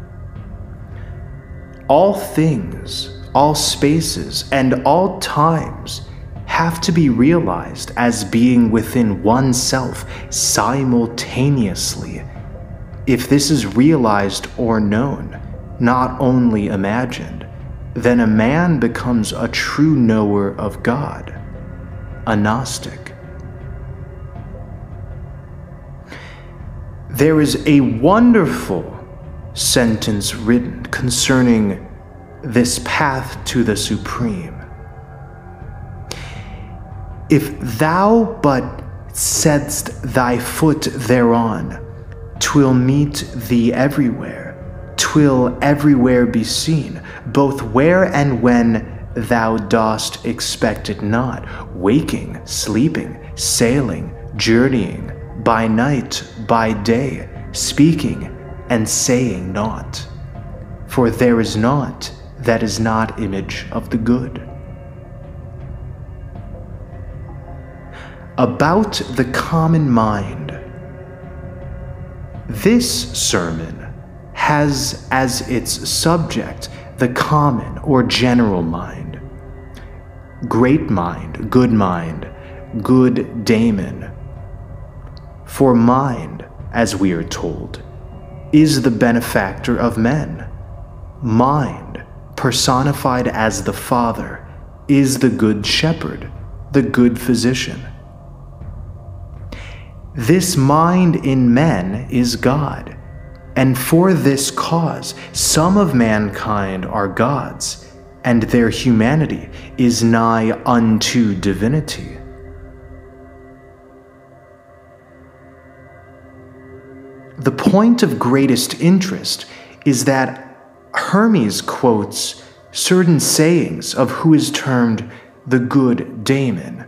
All things, all spaces, and all times have to be realized as being within oneself simultaneously. If this is realized or known, not only imagined, then a man becomes a true knower of God, a Gnostic. There is a wonderful sentence written concerning this path to the Supreme. If thou but sett'st thy foot thereon, 'twill meet thee everywhere, 'twill everywhere be seen, both where and when thou dost expect it not, waking, sleeping, sailing, journeying, by night, by day, speaking and saying naught. For there is naught that is not image of the good. About the common mind. This sermon has as its subject the common or general mind. Great mind, good daemon. For mind, as we are told, is the benefactor of men. Mind, personified as the Father, is the good shepherd, the good physician. This mind in men is God, and for this cause some of mankind are gods, and their humanity is nigh unto divinity. The point of greatest interest is that Hermes quotes certain sayings of who is termed the good daemon.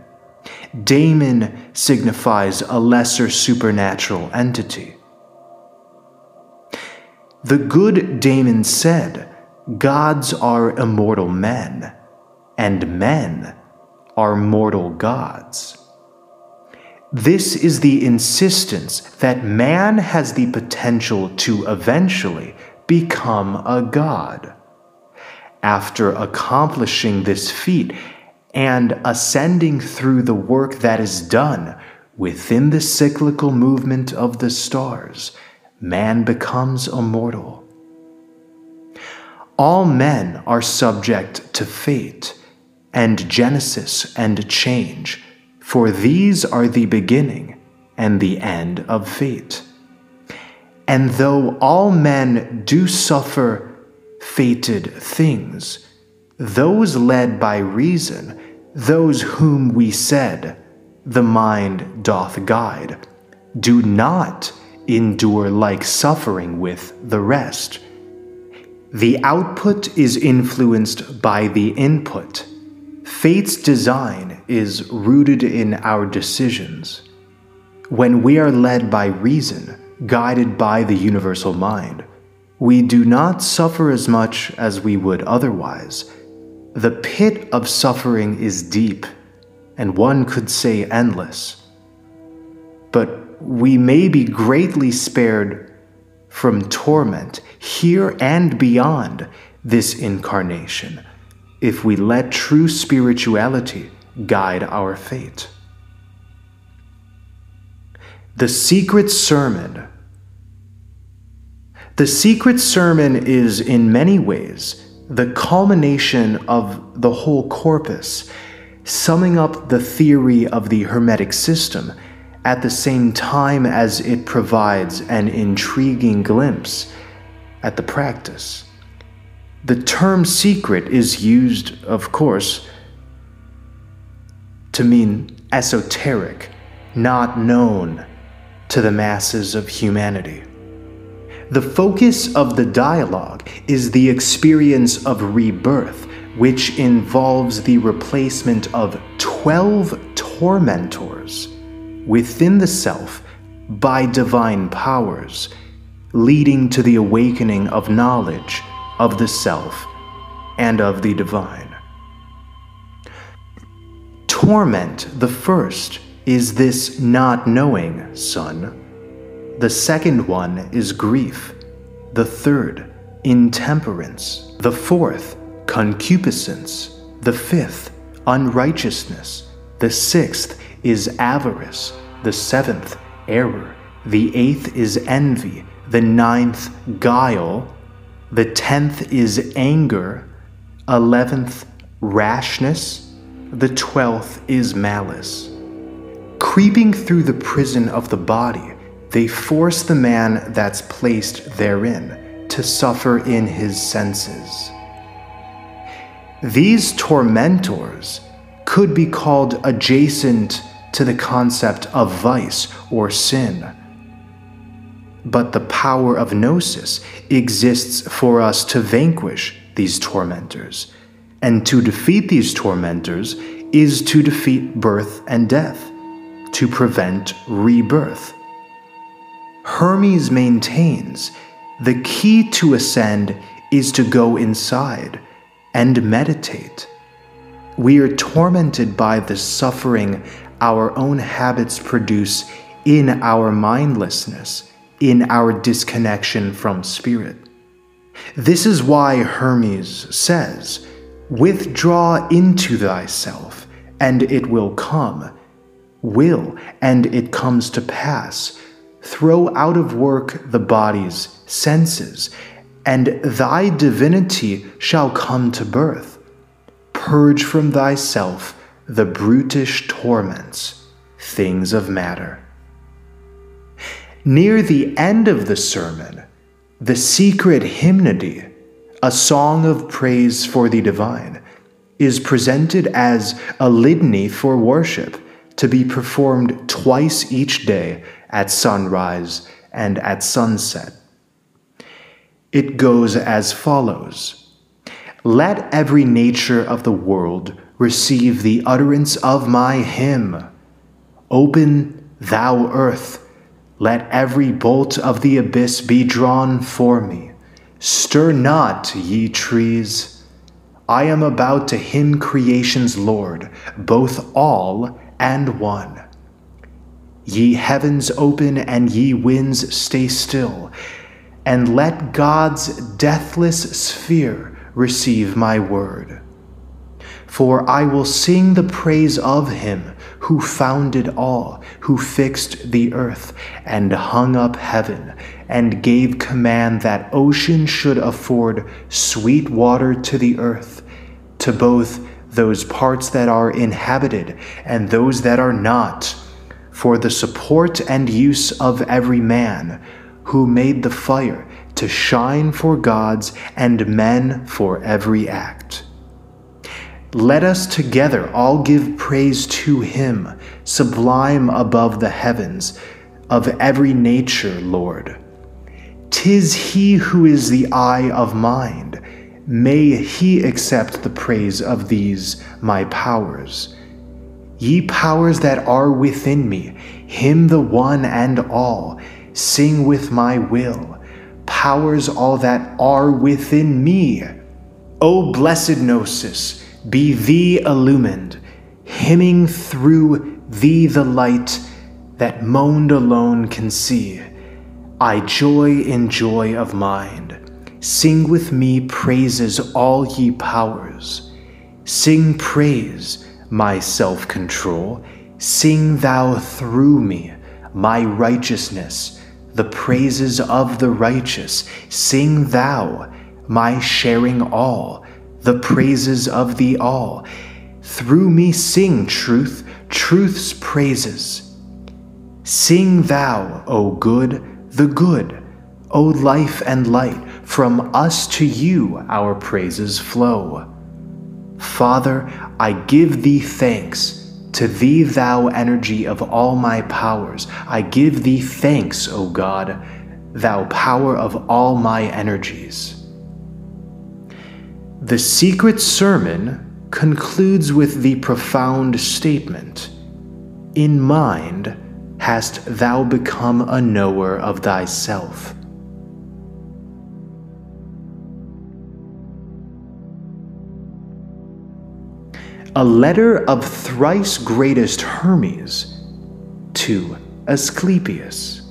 Daemon signifies a lesser supernatural entity. The good daemon said, "Gods are immortal men, and men are mortal gods." This is the insistence that man has the potential to eventually become a god. After accomplishing this feat and ascending through the work that is done within the cyclical movement of the stars, man becomes immortal. All men are subject to fate, and genesis and change, for these are the beginning and the end of fate. And though all men do suffer fated things, those led by reason, those whom we said, the mind doth guide, do not endure like suffering with the rest. The output is influenced by the input. Fate's design is rooted in our decisions. When we are led by reason, guided by the universal mind, we do not suffer as much as we would otherwise. The pit of suffering is deep, and one could say endless. But we may be greatly spared from torment here and beyond this incarnation if we let true spirituality guide our fate. The Secret Sermon. The Secret Sermon is in many ways the culmination of the whole corpus, summing up the theory of the Hermetic system at the same time as it provides an intriguing glimpse at the practice. The term secret is used, of course, to mean esoteric, not known to the masses of humanity. The focus of the dialogue is the experience of rebirth, which involves the replacement of 12 tormentors within the self by divine powers, leading to the awakening of knowledge of the self and of the divine. Torment, the first, is this not knowing, son. The second one is grief. The third, intemperance. The fourth, concupiscence. The fifth, unrighteousness. The sixth is avarice. The seventh, error. The eighth is envy. The ninth, guile. The 10th is anger. 11th, rashness. The 12th is malice. Creeping through the prison of the body, they force the man that's placed therein to suffer in his senses. These tormentors could be called adjacent to the concept of vice or sin. But the power of Gnosis exists for us to vanquish these tormentors, and to defeat these tormentors is to defeat birth and death, to prevent rebirth. Hermes maintains the key to ascend is to go inside and meditate. We are tormented by the suffering our own habits produce in our mindlessness, in our disconnection from spirit. This is why Hermes says, "Withdraw into thyself, and it will come. Will, and it comes to pass. Throw out of work the body's senses, and thy divinity shall come to birth. Purge from thyself the brutish torments, things of matter." Near the end of the sermon, the secret hymnody, a song of praise for the divine, is presented as a litany for worship to be performed twice each day at sunrise and at sunset. It goes as follows: "Let every nature of the world receive the utterance of my hymn. Open, thou earth, let every bolt of the abyss be drawn for me. Stir not, ye trees. I am about to hymn creation's Lord, both all and one. Ye heavens open and ye winds stay still, and let God's deathless sphere receive my word. For I will sing the praise of him who founded all, who fixed the earth, and hung up heaven, and gave command that ocean should afford sweet water to the earth, to both those parts that are inhabited and those that are not, for the support and use of every man, who made the fire to shine for gods and men for every act. Let us together all give praise to him, sublime above the heavens, of every nature, Lord. 'Tis he who is the eye of mind. May he accept the praise of these my powers. Ye powers that are within me, him the one and all, sing with my will. Powers all that are within me. O blessed Gnosis, be thee illumined, hymning through thee the light that moaned alone can see. I joy in joy of mind. Sing with me praises, all ye powers. Sing praise, my self-control. Sing thou through me, my righteousness, the praises of the righteous. Sing thou, my sharing all, the praises of the all. Through me sing truth, truth's praises. Sing thou, O good, the good, O life and light, from us to you our praises flow. Father, I give thee thanks, to thee thou energy of all my powers. I give thee thanks, O God, thou power of all my energies. The secret sermon concludes with the profound statement, in mind hast thou become a knower of thyself. A letter of thrice greatest Hermes to Asclepius.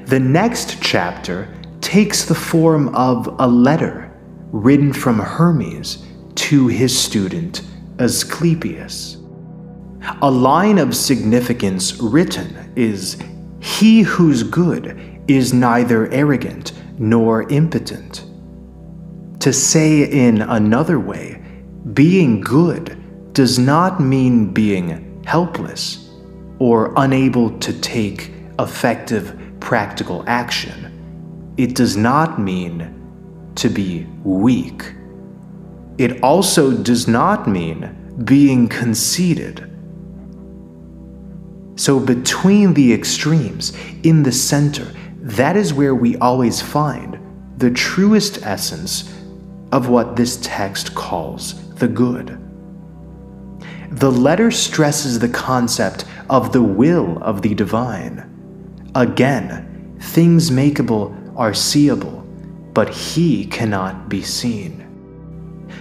The next chapter takes the form of a letter written from Hermes to his student Asclepius. A line of significance written is, "He who's good is neither arrogant nor impotent." To say in another way, being good does not mean being helpless or unable to take effective practical action. It does not mean to be weak. It also does not mean being conceited. So between the extremes, in the center, that is where we always find the truest essence of what this text calls the good. The letter stresses the concept of the will of the divine. Again, things makeable are seeable, but he cannot be seen.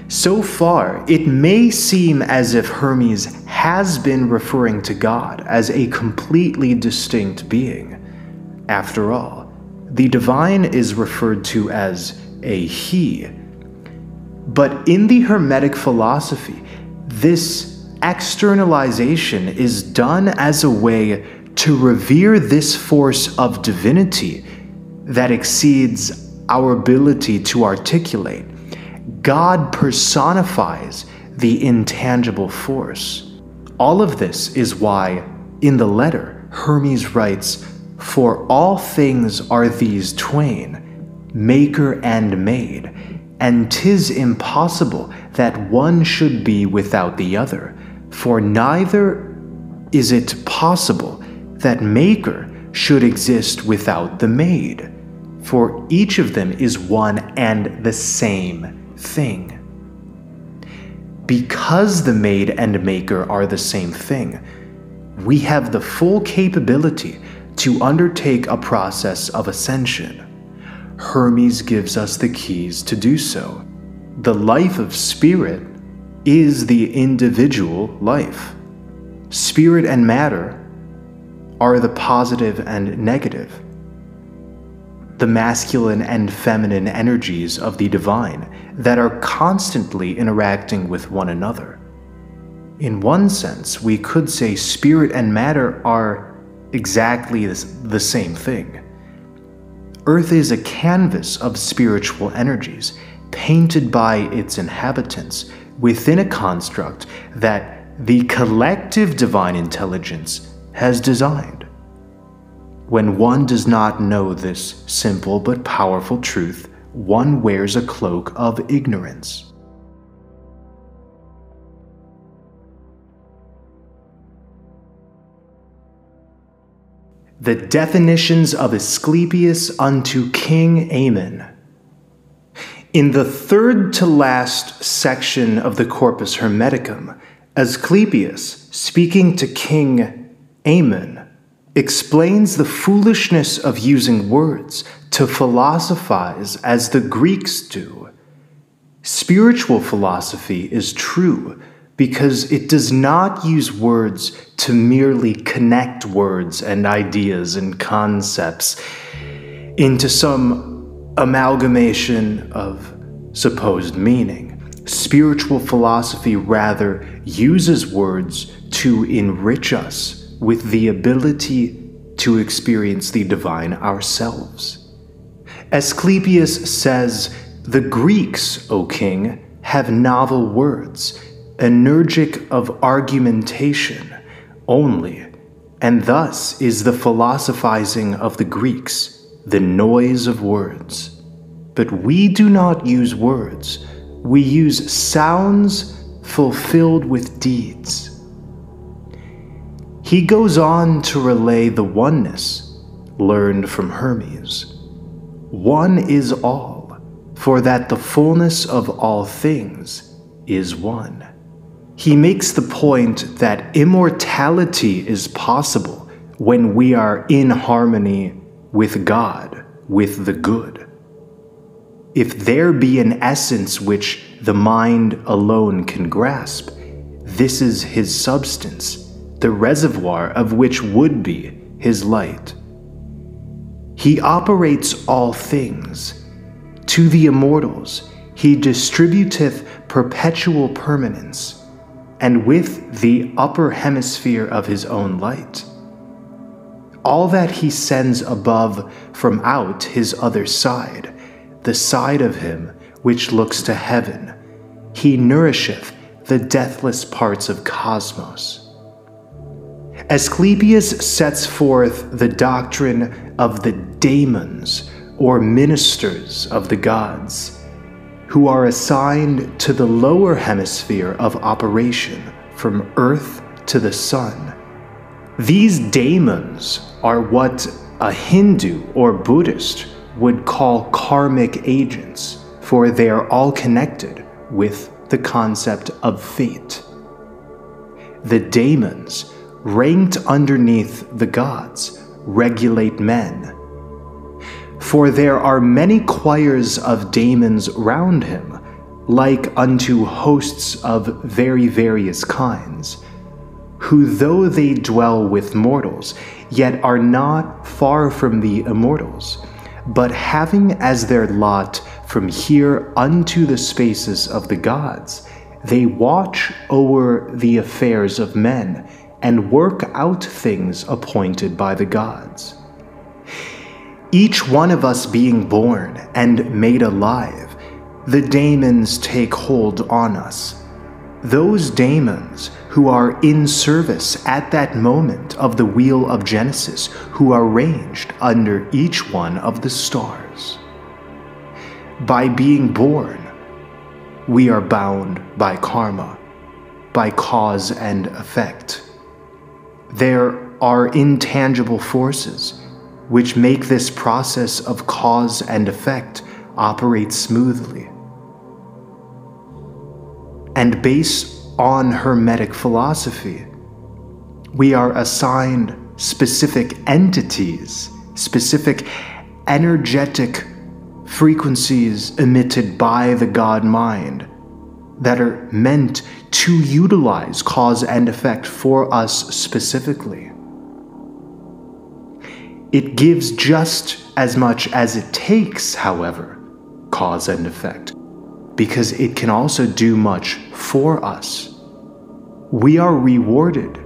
So far, it may seem as if Hermes has been referring to God as a completely distinct being. After all, the divine is referred to as a he. But in the Hermetic philosophy, this externalization is done as a way to revere this force of divinity that exceeds our ability to articulate. God personifies the intangible force. All of this is why, in the letter, Hermes writes, "For all things are these twain, maker and made, and 'tis impossible that one should be without the other, for neither is it possible that maker should exist without the made, for each of them is one and the same thing." Because the made and maker are the same thing, we have the full capability to undertake a process of ascension. Hermes gives us the keys to do so. The life of spirit is the individual life. Spirit and matter are the positive and negative, the masculine and feminine energies of the divine that are constantly interacting with one another. In one sense, we could say spirit and matter are exactly the same thing. Earth is a canvas of spiritual energies, painted by its inhabitants within a construct that the collective divine intelligence has designed. When one does not know this simple but powerful truth, one wears a cloak of ignorance. The definitions of Asclepius unto King Ammon. In the third to last section of the Corpus Hermeticum, Asclepius, speaking to King Ammon, explains the foolishness of using words to philosophize as the Greeks do. Spiritual philosophy is true because it does not use words to merely connect words and ideas and concepts into some amalgamation of supposed meaning. Spiritual philosophy rather uses words to enrich us with the ability to experience the divine ourselves. Asclepius says, "The Greeks, O king, have novel words, energic of argumentation only, and thus is the philosophizing of the Greeks, the noise of words. But we do not use words, we use sounds fulfilled with deeds." He goes on to relay the oneness learned from Hermes. One is all, for that the fullness of all things is one. He makes the point that immortality is possible when we are in harmony with God, with the good. If there be an essence which the mind alone can grasp, this is his substance, the reservoir of which would be his light. He operates all things. To the immortals he distributeth perpetual permanence, and with the upper hemisphere of his own light. All that he sends above from out his other side, the side of him which looks to heaven, he nourisheth the deathless parts of cosmos. Asclepius sets forth the doctrine of the daemons, or ministers of the gods, who are assigned to the lower hemisphere of operation from earth to the sun. These daemons are what a Hindu or Buddhist would call karmic agents, for they are all connected with the concept of fate. The daemons, ranked underneath the gods, regulate men. For there are many choirs of daemons round him, like unto hosts of very various kinds, who though they dwell with mortals, yet are not far from the immortals, but having as their lot from here unto the spaces of the gods, they watch o'er the affairs of men, and work out things appointed by the gods. Each one of us being born and made alive, the daemons take hold on us. Those daemons who are in service at that moment of the wheel of Genesis, who are ranged under each one of the stars. By being born, we are bound by karma, by cause and effect. There are intangible forces which make this process of cause and effect operate smoothly. And based on Hermetic philosophy, we are assigned specific entities, specific energetic frequencies emitted by the God mind that are meant to utilize cause and effect for us specifically. It gives just as much as it takes, however, cause and effect, because it can also do much for us. we are rewarded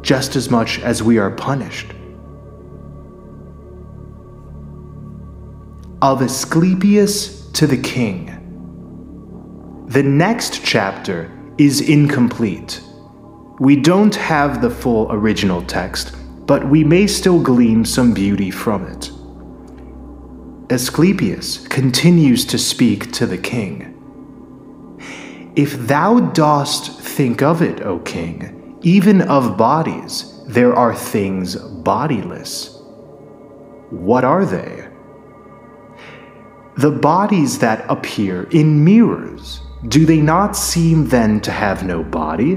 just as much as we are punished. Of Asclepius to the king. The next chapter is incomplete. We don't have the full original text, but we may still glean some beauty from it. Asclepius continues to speak to the king. If thou dost think of it, O king, even of bodies, there are things bodiless. What are they? The bodies that appear in mirrors, do they not seem then to have no body?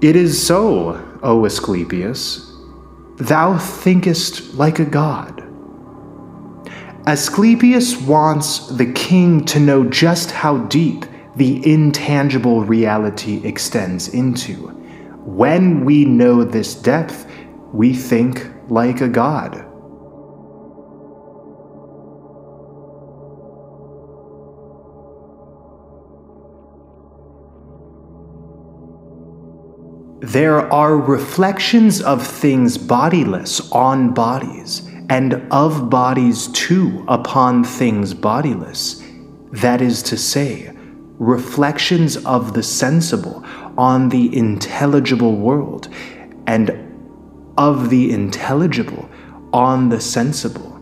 It is so, O Asclepius. Thou thinkest like a god. Asclepius wants the king to know just how deep the intangible reality extends into. When we know this depth, we think like a god. There are reflections of things bodiless on bodies, and of bodies too upon things bodiless. That is to say, reflections of the sensible on the intelligible world, and of the intelligible on the sensible.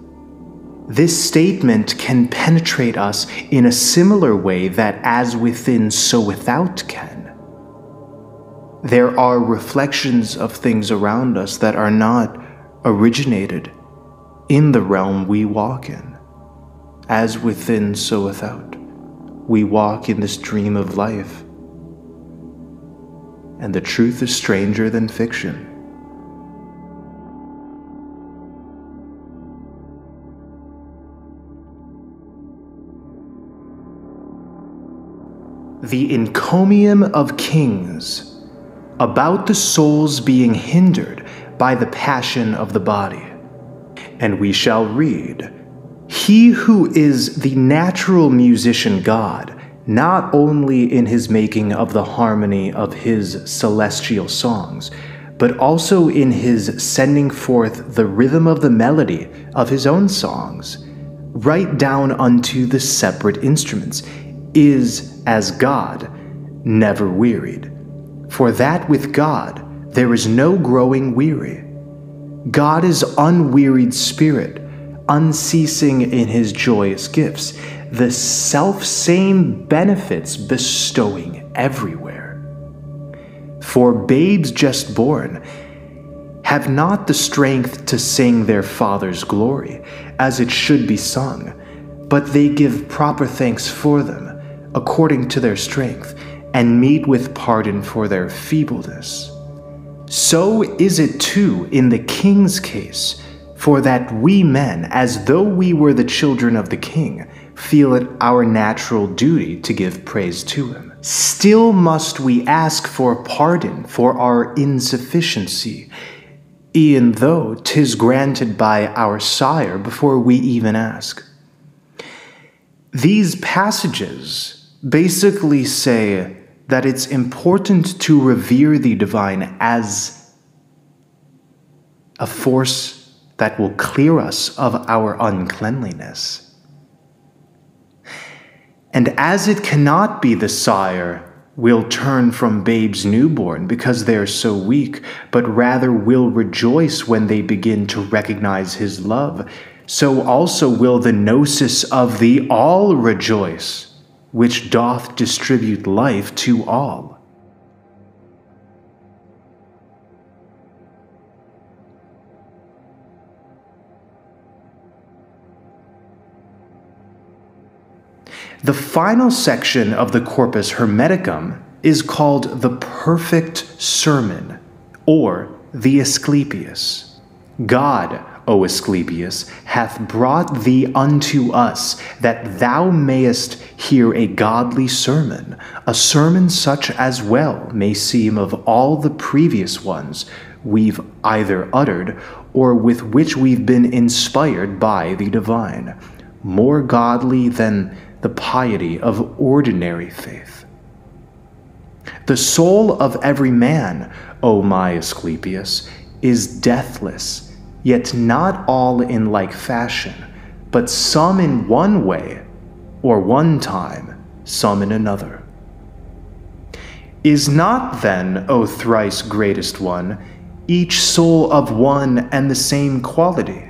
This statement can penetrate us in a similar way that as within so without can. There are reflections of things around us that are not originated in the realm we walk in. As within, so without. We walk in this dream of life. And the truth is stranger than fiction. The encomium of kings, about the souls being hindered by the passion of the body. And we shall read, he who is the natural musician God, not only in his making of the harmony of his celestial songs, but also in his sending forth the rhythm of the melody of his own songs, right down unto the separate instruments, is as God, never wearied. For that with God there is no growing weary. God is unwearied spirit, unceasing in his joyous gifts, the self-same benefits bestowing everywhere. For babes just born have not the strength to sing their Father's glory, as it should be sung, but they give proper thanks for them, according to their strength, and meet with pardon for their feebleness. So is it too in the king's case, for that we men, as though we were the children of the king, feel it our natural duty to give praise to him. Still must we ask for pardon for our insufficiency, e'en though 'tis granted by our sire before we even ask. These passages basically say that it's important to revere the divine as a force that will clear us of our uncleanliness. And as it cannot be the sire will turn from babes newborn because they are so weak, but rather will rejoice when they begin to recognize his love, so also will the Gnosis of the all rejoice, which doth distribute life to all. The final section of the Corpus Hermeticum is called the Perfect Sermon, or the Asclepius. God, O Asclepius, hath brought thee unto us, that thou mayest hear a godly sermon, a sermon such as well may seem of all the previous ones we've either uttered, or with which we've been inspired by the divine, more godly than the piety of ordinary faith. The soul of every man, O my Asclepius, is deathless, yet not all in like fashion, but some in one way, or one time, some in another. Is not then, O thrice greatest one, each soul of one and the same quality?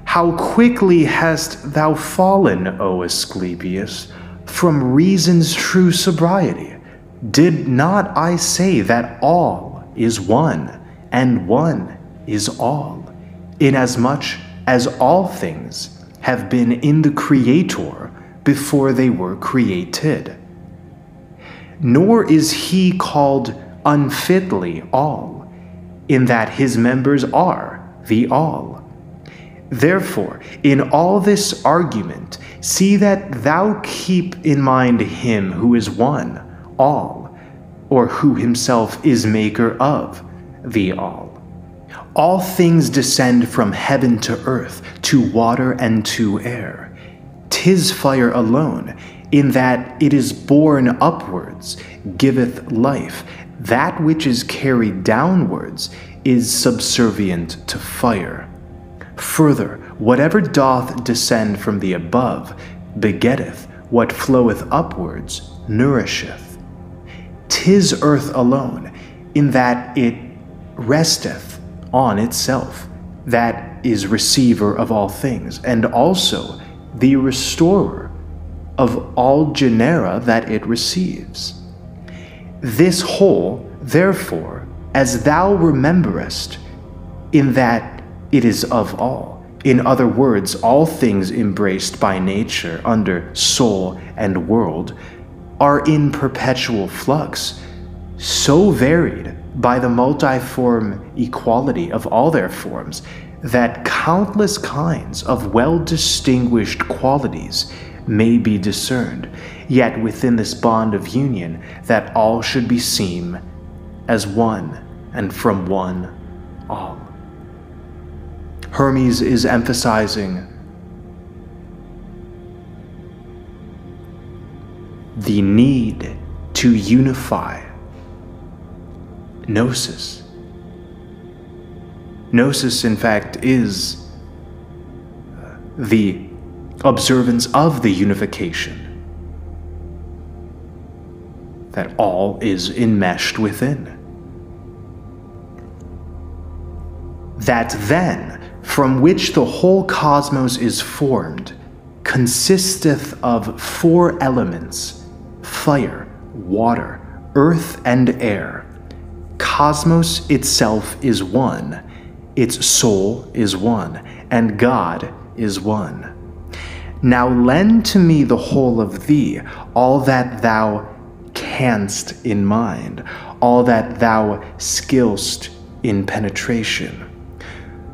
How quickly hast thou fallen, O Asclepius, from reason's true sobriety? Did not I say that all is one, and one is all, inasmuch as all things have been in the Creator before they were created? Nor is he called unfitly all, in that his members are the all. Therefore, in all this argument, see that thou keep in mind him who is one, all, or who himself is maker of the all. All things descend from heaven to earth, to water and to air. 'Tis fire alone, in that it is borne upwards, giveth life. That which is carried downwards is subservient to fire. Further, whatever doth descend from the above begetteth, what floweth upwards nourisheth. 'Tis earth alone, in that it resteth on itself, that is receiver of all things, and also the restorer of all genera that it receives. This whole, therefore, as thou rememberest, in that it is of all, in other words, all things embraced by nature under soul and world, are in perpetual flux, so varied by the multiform equality of all their forms, that countless kinds of well-distinguished qualities may be discerned, yet within this bond of union that all should be seen as one, and from one all. Hermes is emphasizing the need to unify Gnosis. Gnosis, in fact, is the observance of the unification, that all is enmeshed within. That then, from which the whole cosmos is formed, consisteth of 4 elements: fire, water, earth, and air. Cosmos itself is one, its soul is one, and God is one. Now lend to me the whole of thee, all that thou canst in mind, all that thou skillst in penetration.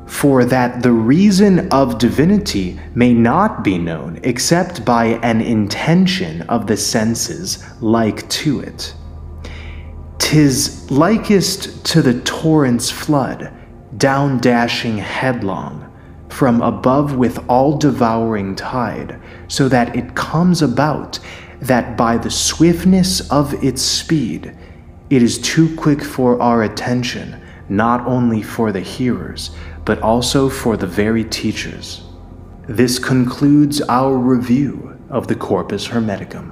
For that the reason of divinity may not be known except by an intention of the senses like to it. 'Tis likest to the torrent's flood, down dashing headlong, from above with all-devouring tide, so that it comes about that by the swiftness of its speed, it is too quick for our attention, not only for the hearers, but also for the very teachers. This concludes our review of the Corpus Hermeticum.